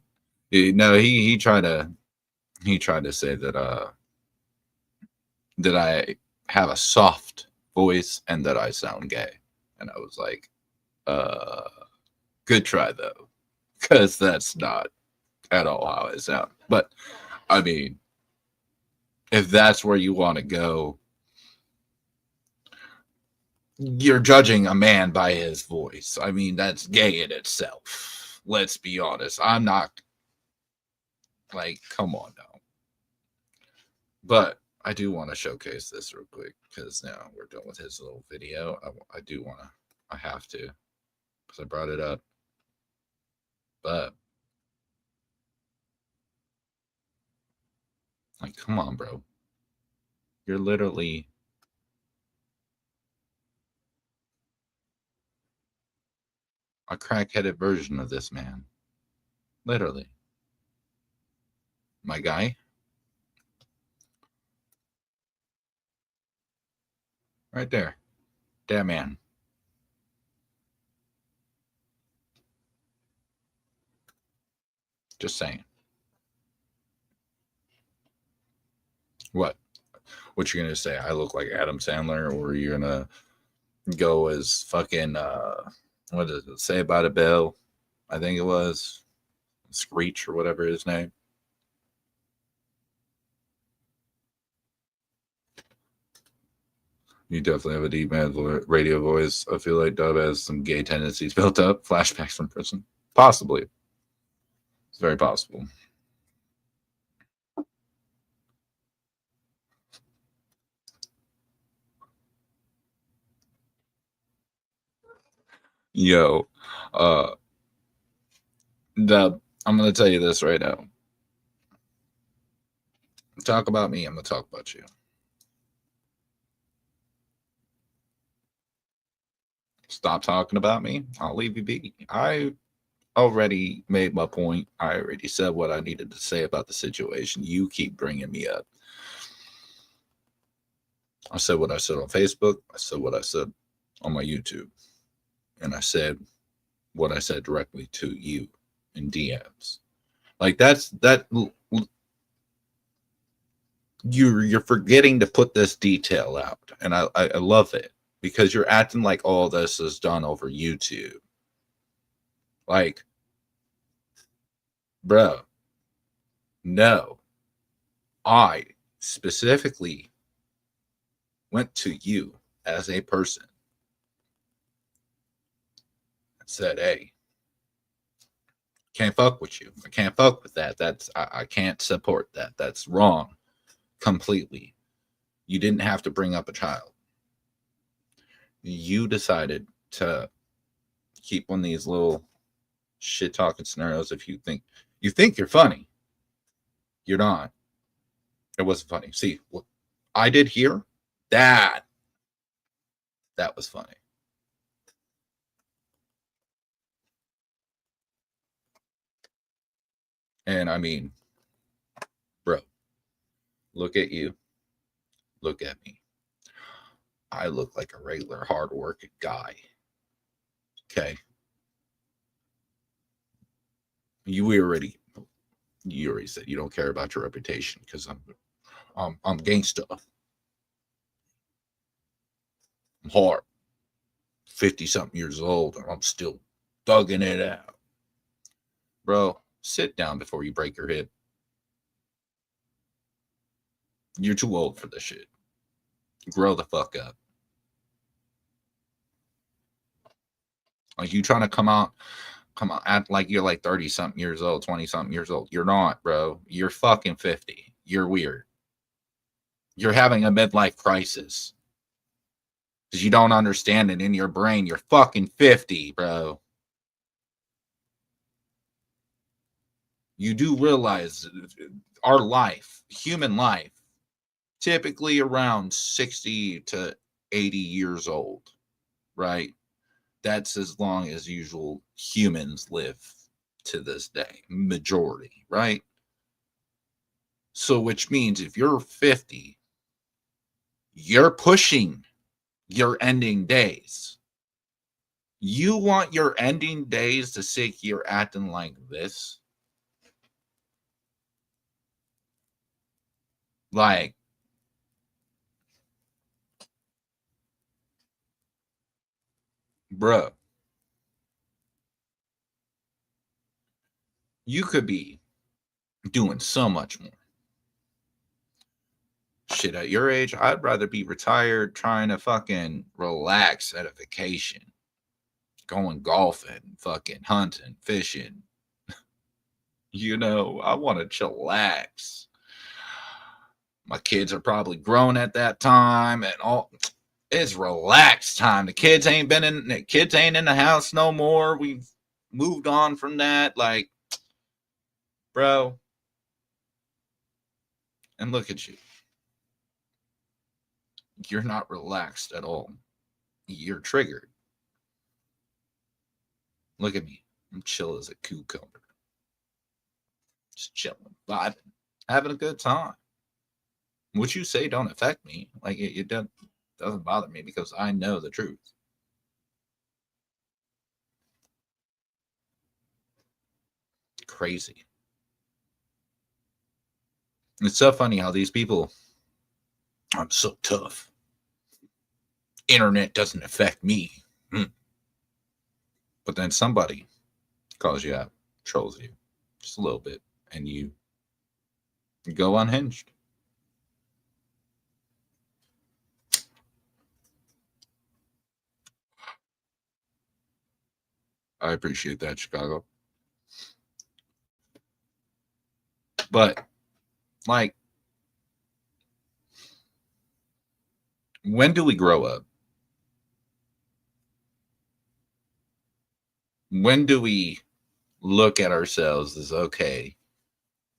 No, he tried to say that that I have a soft voice and that I sound gay. And I was like, good try though, because that's not at all how I sound. But I mean, if that's where you want to go, you're judging a man by his voice. I mean, that's gay in itself. Let's be honest. I'm not like, come on now. But I do want to showcase this real quick because now we're done with his little video. I do want to, I have to, because I brought it up. But like, come on, bro. You're literally a crack-headed version of this man. Literally. My guy. Right there. That man. Just saying. What? What you gonna say? I look like Adam Sandler, or you're gonna go as fucking what does it say about a Bill? I think it was Screech or whatever his name. You definitely have a deep man radio voice. I feel like Dub has some gay tendencies built up. Flashbacks from prison. Possibly. It's very possible. Yo, Dub, I'm gonna tell you this right now. Talk about me, I'm gonna talk about you. Stop talking about me, I'll leave you be. I already made my point. I already said what I needed to say about the situation. You keep bringing me up. I said what I said on Facebook. I said what I said on my YouTube. And I said what I said directly to you in DMs. Like that you're forgetting to put this detail out. And I love it because you're acting like all this is done over YouTube. Like, bro, no. I specifically went to you as a person and said, hey, can't fuck with you. I can't fuck with that. I can't support that. That's wrong completely. You didn't have to bring up a child. You decided to keep on these little shit talking scenarios. If you think you're funny, you're not. It wasn't funny. See, what I did here, that was funny. And I mean, bro, look at you. Look at me. I look like a regular hard-working guy. Okay. You already said you don't care about your reputation because I'm gangsta. I'm hard. 50-something years old and I'm still thugging it out. Bro, sit down before you break your hip. You're too old for this shit. Grow the fuck up. Like you trying to come on, act like you're like 30-something years old, 20-something years old. You're not, bro. You're fucking 50. You're weird. You're having a midlife crisis. Because you don't understand it in your brain. You're fucking 50, bro. you do realize our life, human life, typically around 60 to 80 years old, right? That's as long as usual humans live to this day, majority, right? So, which means if you're 50, you're pushing your ending days. You want your ending days to sit here acting like this? Like, bruh, you could be doing so much more. Shit, at your age, I'd rather be retired trying to fucking relax at a vacation, going golfing, fucking hunting, fishing. I want to chillax. My kids are probably grown at that time, and all it's relaxed time. The kids ain't in the house no more. We've moved on from that. Like, bro, and look at you. You're not relaxed at all. You're triggered. Look at me. I'm chill as a cucumber. Just chilling, vibing, having a good time. What you say don't affect me. Like, it doesn't bother me because I know the truth. Crazy. It's so funny how these people, I'm so tough. Internet doesn't affect me. But then somebody calls you out, trolls you just a little bit, and you go unhinged. I appreciate that, Chicago. But, like, when do we grow up? When do we look at ourselves as, okay,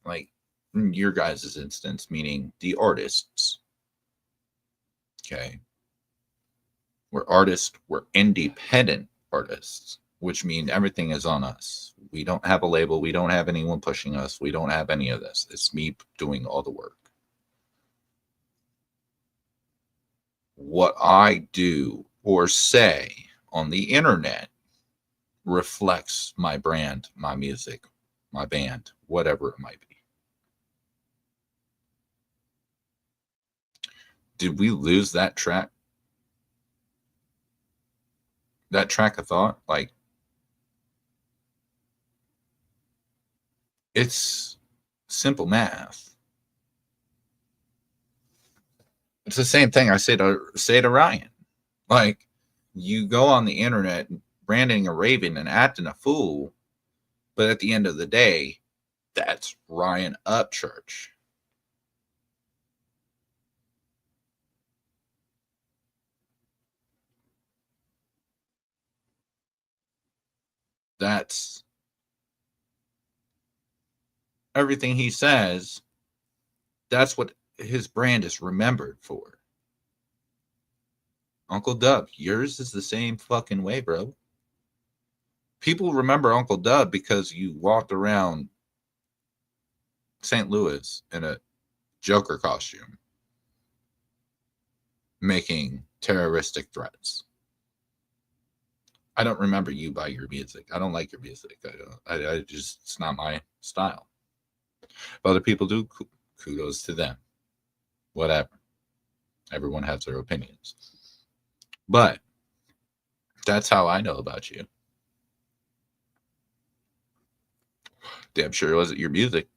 like in your guys' instance, meaning the artists, okay? We're artists, we're independent artists, which means everything is on us. We don't have a label, we don't have anyone pushing us, we don't have any of this. It's me doing all the work. What I do or say on the internet reflects my brand, my music, my band, whatever it might be. Did we lose that track? That track of thought? Like, it's simple math. It's the same thing I say to Ryan. Like, you go on the internet branding a raven and acting a fool, but at the end of the day, that's Ryan Upchurch. That's everything he says. That's what his brand is remembered for. Uncle Dub, yours is the same fucking way, bro. People remember Uncle Dub because you walked around St. Louis in a Joker costume making terroristic threats. I don't remember you by your music. I don't like your music. I just, it's not my style. If other people do, kudos to them. Whatever. Everyone has their opinions. But that's how I know about you. Damn sure it wasn't your music.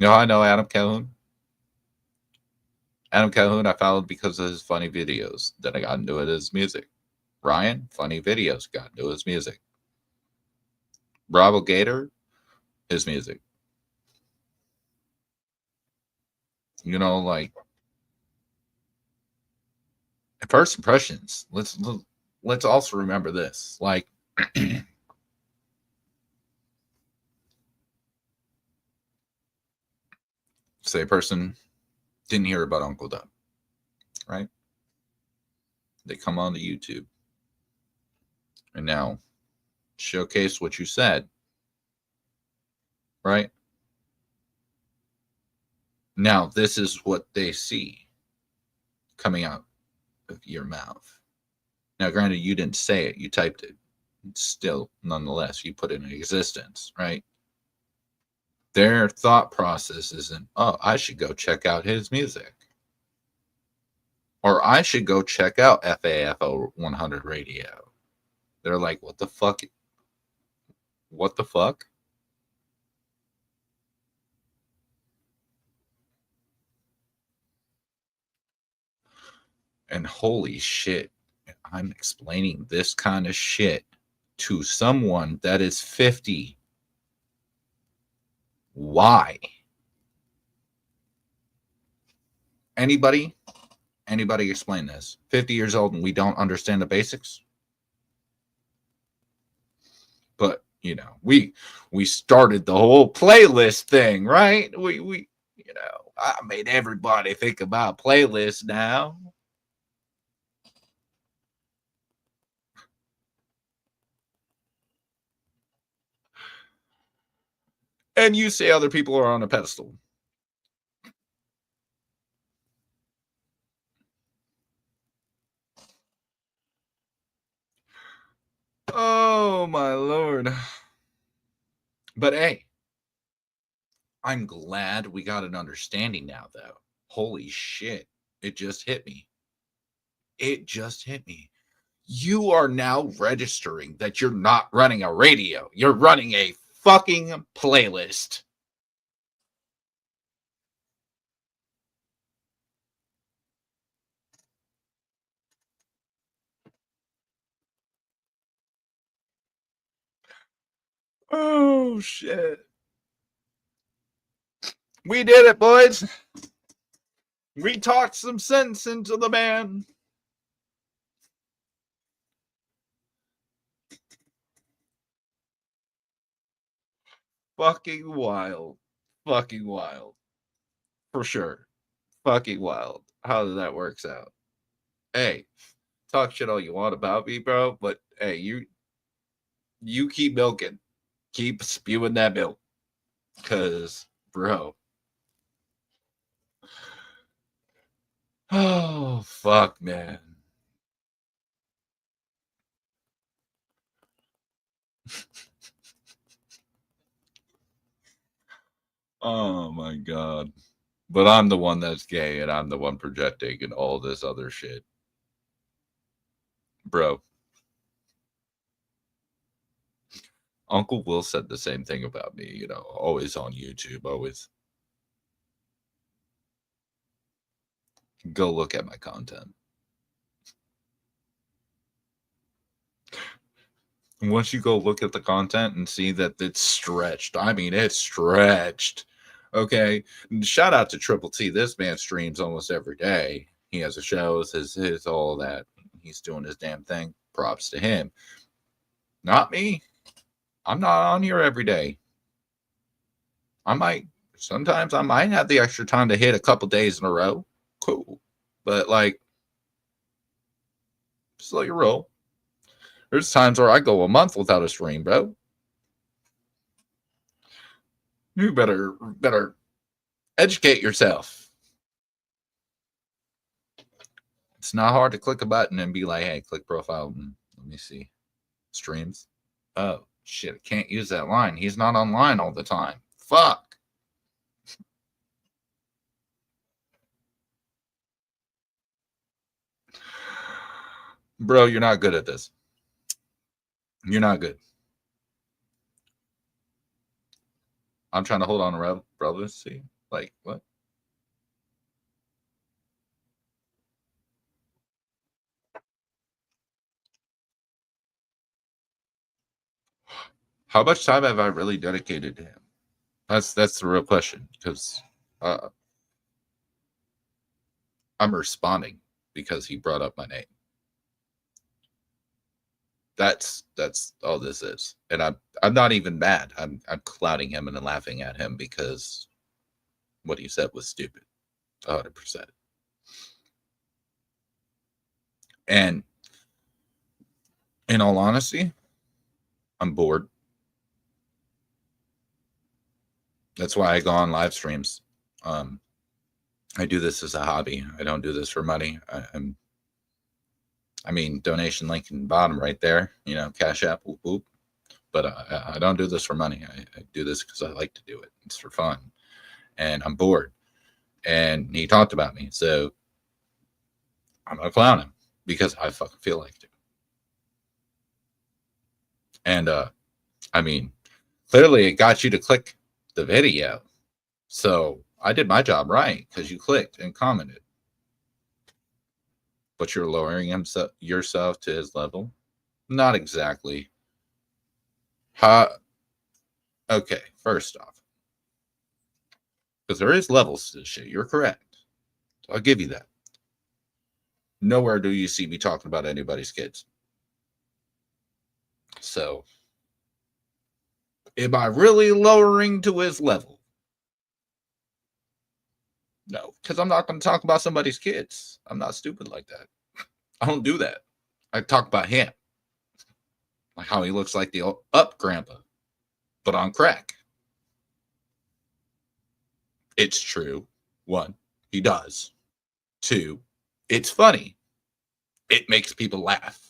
I know Adam Calhoun. Adam Calhoun I followed because of his funny videos. Then I got into his music. Ryan, funny videos, got into his music. Bravo Gator, his music. Like, first impressions. Let's also remember this. Like, say a person didn't hear about Uncle Doug, right? They come onto YouTube and now showcase what you said, right? Now, this is what they see coming out of your mouth. Now, granted, you didn't say it, you typed it. Still, nonetheless, you put it in existence, right? Their thought process isn't, oh, I should go check out his music. Or I should go check out FAFO 100 radio. They're like, what the fuck? What the fuck? And holy shit, I'm explaining this kind of shit to someone that is 50. Why? Anybody explain this? 50 years old and we don't understand the basics? But, you know, we started the whole playlist thing, right? We you know, I made everybody think about playlists now. And you say other people are on a pedestal. Oh, my Lord. But hey, I'm glad we got an understanding now, though. Holy shit. It just hit me. It just hit me. You are now registering that you're not running a radio. You're running a fucking playlist. Oh, shit. We did it, boys. We talked some sense into the man. Fucking wild. Fucking wild. For sure. Fucking wild. How did that works out? Hey, talk shit all you want about me, bro, but hey, you keep milking. Keep spewing that milk. Cause, bro. Oh, fuck, man. Oh my god. But I'm the one that's gay and I'm the one projecting and all this other shit. Bro. Uncle Will said the same thing about me, you know, always on YouTube, always. Go look at my content. Once you go look at the content and see that it's stretched, I mean, it's stretched. Okay. And shout out to Triple T. This man streams almost every day. He has a show, his all that. He's doing his damn thing. Props to him. Not me. I'm not on here every day. Sometimes I might have the extra time to hit a couple days in a row. Cool. But like, just let you roll. There's times where I go a month without a stream, bro. You better educate yourself. It's not hard to click a button and be like, hey, click profile. Let me see. Streams. Oh, shit. I can't use that line. He's not online all the time. Fuck. Bro, you're not good at this. You're not good. I'm trying to hold on to relevancy. Like, what? How much time have I really dedicated to him? That's the real question, because I'm responding because he brought up my name. That's all this is, and I'm not even mad. I'm clowning him and laughing at him because what he said was stupid. 100%. And in all honesty, I'm bored. That's why I go on live streams. I do this as a hobby. I don't do this for money. I mean, donation link in the bottom right there. You know, Cash App, whoop, whoop. But I don't do this for money. I do this because I like to do it. It's for fun. And I'm bored. And he talked about me. So I'm going to clown him because I fucking feel like to. And, I mean, clearly it got you to click the video. So I did my job right because you clicked and commented. But you're lowering yourself to his level? Not exactly. Okay, first off, because there is levels to this shit. You're correct. So I'll give you that. Nowhere do you see me talking about anybody's kids. So, am I really lowering to his level? No, because I'm not going to talk about somebody's kids. I'm not stupid like that. I don't do that. I talk about him. Like how he looks like the up grandpa, but on crack. It's true. 1, he does. 2, it's funny. It makes people laugh.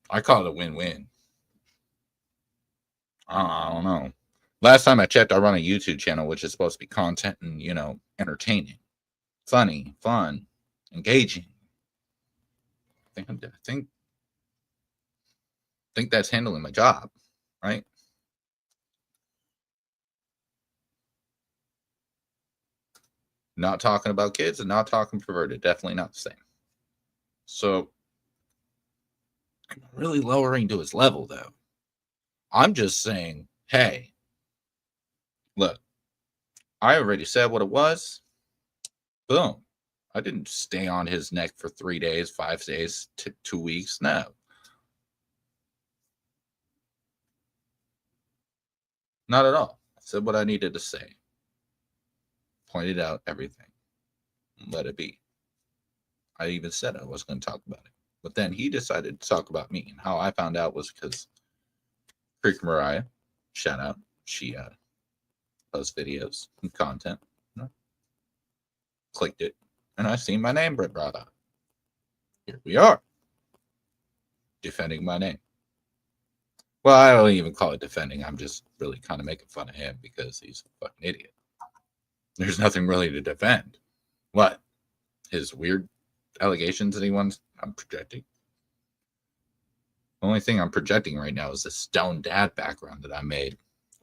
I call it a win-win. I don't know. Last time I checked, I run a YouTube channel, which is supposed to be content and, you know, entertaining, funny, fun, engaging. I think that's handling my job, right? Not talking about kids and not talking perverted. Definitely not the same. So I'm really lowering to his level, though. I'm just saying, hey, look, I already said what it was. Boom. I didn't stay on his neck for 3 days, 5 days, 2 weeks. No. Not at all. I said what I needed to say. Pointed out everything. Let it be. I even said I was going to talk about it. But then he decided to talk about me. And how I found out was because Creek Mariah, shout out, she posts videos and content. You know, clicked it. And I seen my name brought up. Here we are. Defending my name. Well, I don't even call it defending. I'm just really kind of making fun of him because he's a fucking idiot. There's nothing really to defend. What? His weird allegations that he wants? I'm projecting. The only thing I'm projecting right now is the Stone Dad background that I made.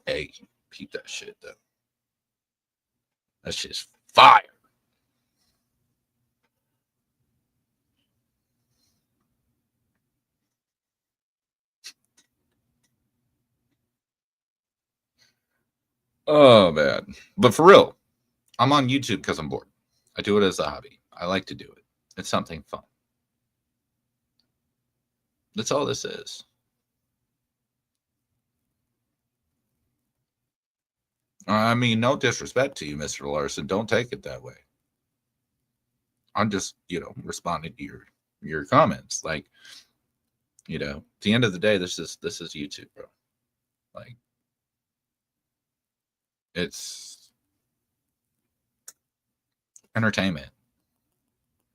Hey, peep that shit, though. That shit's fire. Oh, man. But for real, I'm on YouTube because I'm bored. I do it as a hobby. I like to do it. It's something fun. That's all this is. I mean, no disrespect to you, Mr. Larson. Don't take it that way. I'm just, you know, responding to your comments. Like, you know, at the end of the day, this is YouTube, bro. Like, it's entertainment.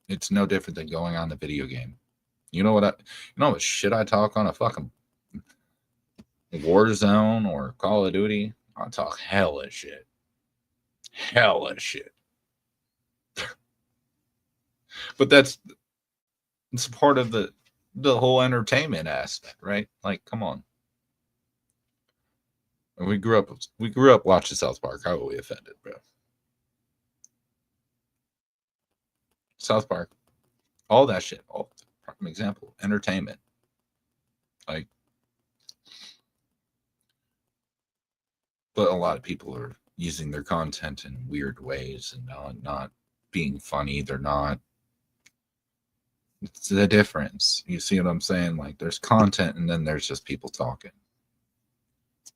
It's no different than going on the video game. You know what shit I talk on a fucking Warzone or Call of Duty? I talk hella shit. Hella shit. But that's part of the whole entertainment aspect, right? Like, come on. When we grew up watching South Park. How were we offended, bro? South Park, all that shit. All prime example, entertainment. Like, but a lot of people are using their content in weird ways and not being funny. They're not. It's the difference. You see what I'm saying? Like, there's content and then there's just people talking.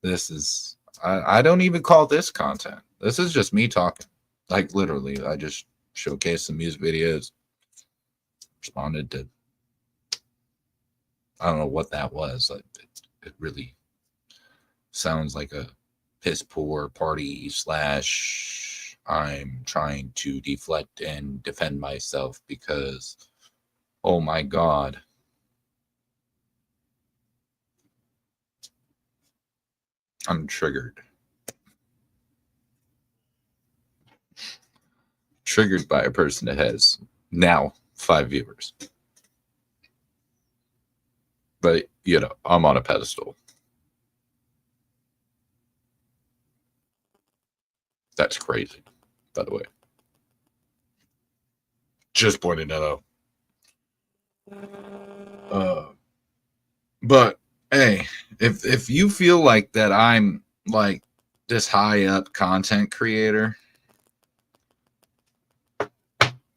This is I don't even call this content. This is just me talking. Like literally, I just showcased some music videos, responded to, I don't know what that was. Like, it really sounds like a piss poor party slash I'm trying to deflect and defend myself because, oh my God. I'm triggered. Triggered by a person that has now 5 viewers. But, you know, I'm on a pedestal. That's crazy, by the way. Just pointing that out. But hey, if you feel like that I'm like this high up content creator,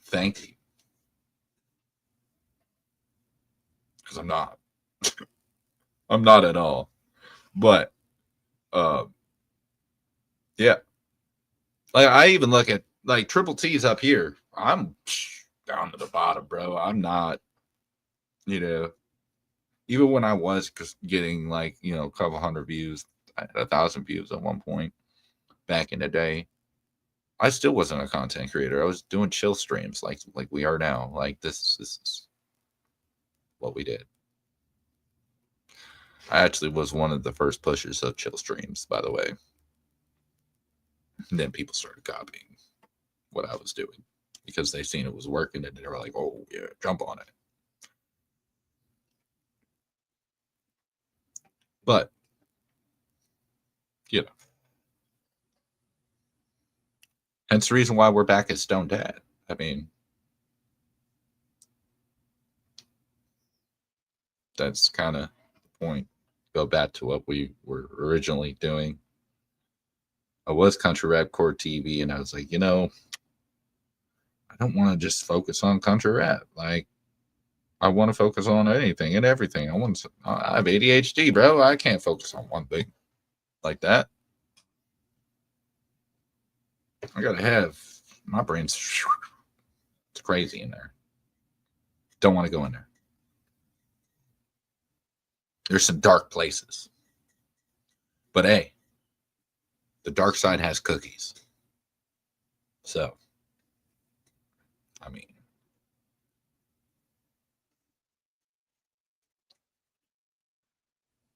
thank you. Because I'm not. I'm not at all. But yeah. Like I even look at like Triple T's up here. I'm down to the bottom, bro. I'm not, you know, even when I was getting like, you know, a couple hundred views, I had 1,000 views at one point back in the day. I still wasn't a content creator. I was doing chill streams like we are now. Like this is what we did. I actually was one of the first pushers of chill streams, by the way. And then people started copying what I was doing because they seen it was working and they were like, oh yeah, jump on it. But you know, hence the reason why we're back at Stone Dad. I mean, that's kind of the point. Go back to what we were originally doing. I was Country Rap Core TV, and I was like, you know, I don't want to just focus on country rap. Like, I want to focus on anything and everything. I have ADHD, bro. I can't focus on one thing like that. I gotta have my brain's it's crazy in there. Don't want to go in there. There's some dark places. But hey, the dark side has cookies. So, I mean,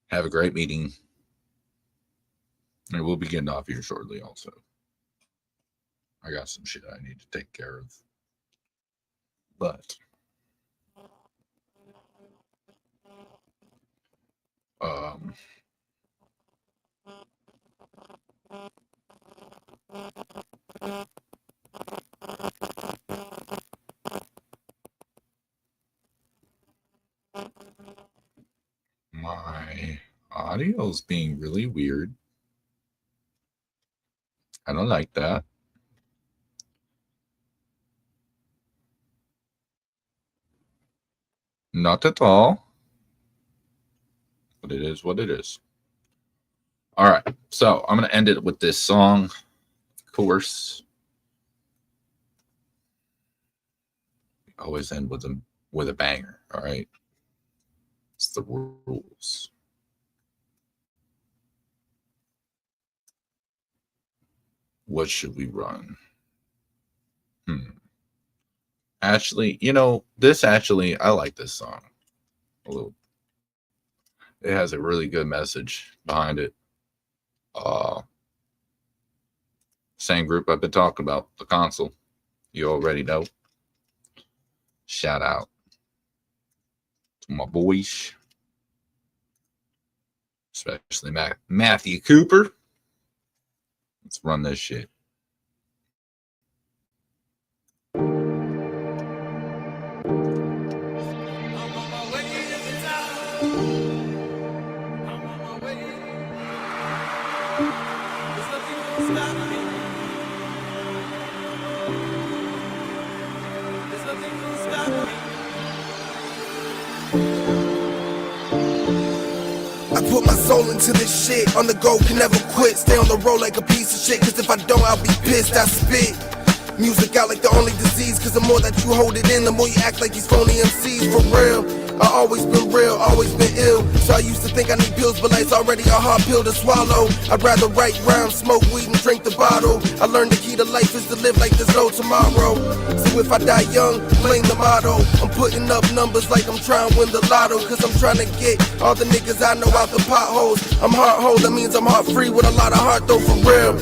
have a great meeting. And we'll be getting off here shortly also. I got some shit I need to take care of. But my audio is being really weird. I don't like that. Not at all. But it is what it is. All right. So I'm going to end it with this song. Of course. We always end with a banger. All right. It's the rules. What should we run? Actually, you know, I like this song a little. It has a really good message behind it. Same group I've been talking about, the console. You already know. Shout out to my boys, especially Matthew Cooper. Let's run this shit. put my soul into this shit. On the go, can never quit. Stay on the road like a piece of shit, cause if I don't, I'll be pissed. I spit music out like the only disease, cause the more that you hold it in, the more you act like these phony MCs. For real, I always been real, always been ill. So I used to think I need pills, but life's already a hard pill to swallow. I'd rather write rhymes, smoke weed, and drink the bottle. I learned the key to life is to live like there's no tomorrow. So if I die young, blame the motto. I'm putting up numbers like I'm trying to win the lotto, cause I'm trying to get all the niggas I know out the potholes. I'm heart whole, that means I'm heart free with a lot of heart though, for real.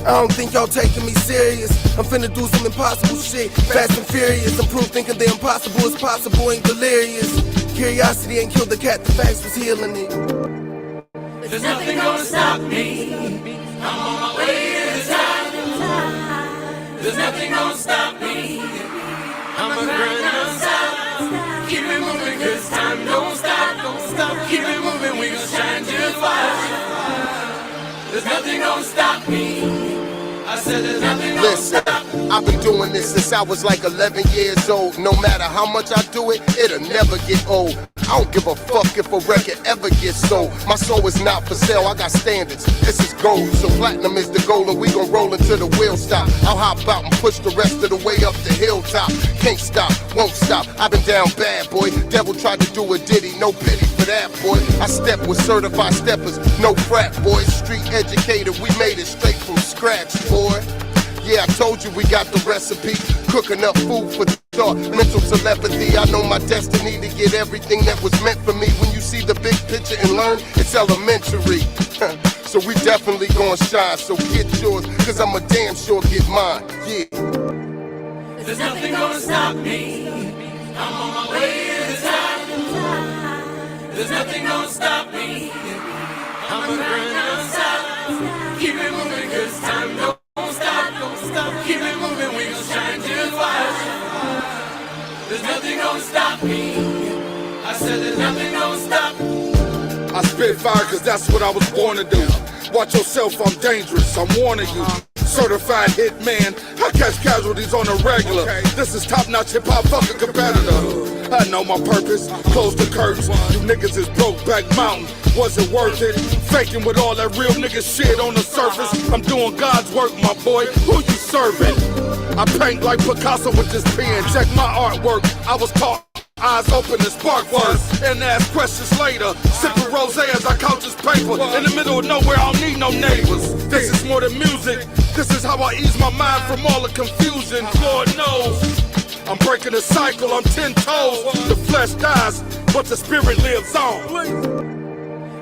I don't think y'all taking me serious. I'm finna do some impossible shit, fast and furious. I'm proof thinking the impossible is possible, ain't delirious. Curiosity ain't killed the cat, the facts was healing it. There's nothing gonna stop me. I'm on my way to the top. There's nothing gonna stop me. I'm a grind non-stop. Keep it moving, cause time don't stop, don't stop. Keep it moving, we gon' shine just fine. There's nothing gonna stop me. I said there's nothing gonna stop. I've been doing this since I was like 11 years old. No matter how much I do it, it'll never get old. I don't give a fuck if a record ever gets sold. My soul is not for sale, I got standards. This is gold, so platinum is the goal, and we gon' roll until the wheel stop. I'll hop out and push the rest of the way up the hilltop. Can't stop, won't stop. I've been down bad, boy. Devil tried to do a ditty, no pity for that, boy. I step with certified steppers, no frat, boys. Street educated, we made it straight from scratch, boy. Yeah, I told you we got the recipe. Cooking up food for thought, mental telepathy. I know my destiny to get everything that was meant for me. When you see the big picture and learn, it's elementary. So we definitely gonna shine, so get yours, cause I'ma damn sure get mine, yeah. There's nothing gonna stop me. I'm on my way to the top. There's nothing gonna stop me. I'm a grind non-stop. Keep it moving, cause time don't stop, don't stop. Keep it moving, we gon' shine just fine. There's nothing gonna stop me. I said there's nothing gonna stop. I spit fire cause that's what I was born to do. Watch yourself, I'm dangerous, I'm warning you. Certified hitman, I catch casualties on a regular. This is top-notch hip-hop, fuck a competitor. I know my purpose, close the curtains. You niggas is broke back mountain, wasn't worth it. Faking with all that real nigga shit on the surface. I'm doing God's work, my boy, who you serving? I paint like Picasso with this pen, check my artwork. I was taught eyes open and spark words, and ask questions later. Sipping rosé as I count this paper. In the middle of nowhere, I don't need no neighbors. This is more than music. This is how I ease my mind from all the confusion. Lord knows, I'm breaking the cycle, I'm 10 toes. The flesh dies, but the spirit lives on.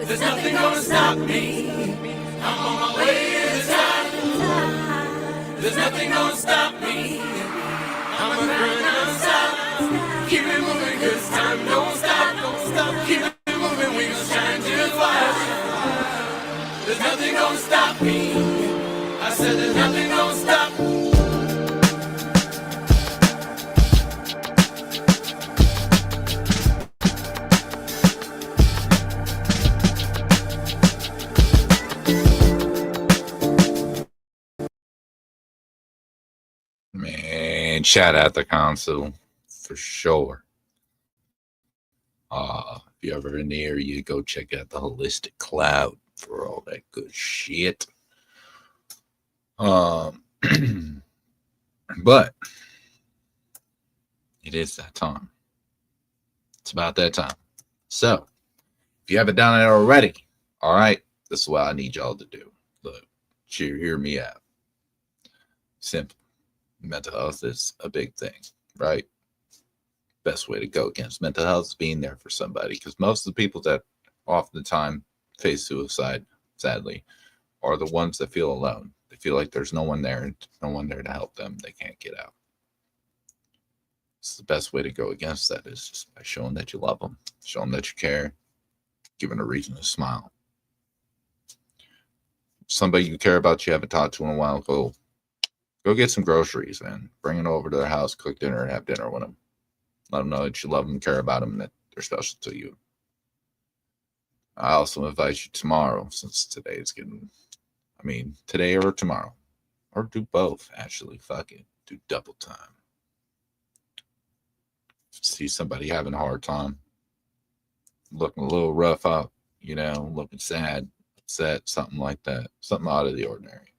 There's nothing gonna stop me. I'm on my way to the top. There's nothing gonna stop me. I'm a grind non-stop. Keep it moving, cause time don't stop, don't stop. Keep it moving, we gon' shine just fine. There's nothing gonna stop me. I said there's nothing gonna stop. Man, shout out the console for sure. If you're ever in the area, go check out the Holistic Cloud for all that good shit. But it is that time. It's about that time. So if you haven't done it already, all right, this is what I need y'all to do. Look, hear me out. Simple. Mental health is a big thing, right? Best way to go against mental health is being there for somebody, because most of the people that often the time face suicide, sadly, are the ones that feel alone. They feel like there's no one there to help them. They can't get out. So the best way to go against that is just by showing that you love them, showing that you care, giving a reason to smile. Somebody you care about, you haven't talked to in a while, go get some groceries and bring it over to their house, cook dinner, and have dinner with them. Let them know that you love them, care about them, and that they're special to you. I also invite you tomorrow, since today is today or tomorrow. Or do both, actually. Fuck it. Do double time. See somebody having a hard time, looking a little rough out, you know, looking sad, upset, something like that, something out of the ordinary.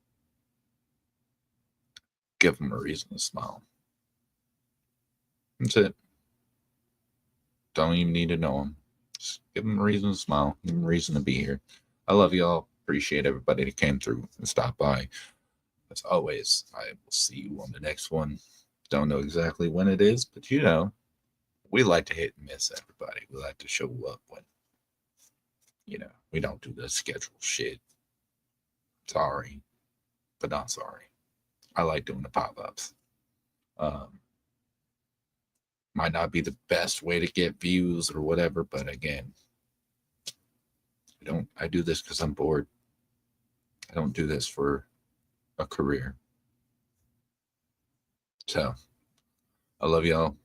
Give them a reason to smile. That's it. Don't even need to know them. Just give them a reason to smile, give them a reason to be here. I love y'all. Appreciate everybody that came through and stopped by. As always, I will see you on the next one. Don't know exactly when it is, but you know, we like to hit and miss everybody. We like to show up when, you know, we don't do the schedule shit. Sorry, but not sorry. I like doing the pop-ups. Might not be the best way to get views or whatever, but again, I do this because I'm bored. I don't do this for a career. So I love y'all.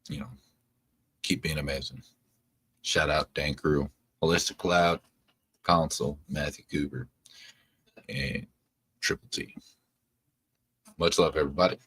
You know, keep being amazing. Shout out Dan Crew, Holistic Cloud, Console, Matthew Cooper, and Triple T. Much love, everybody.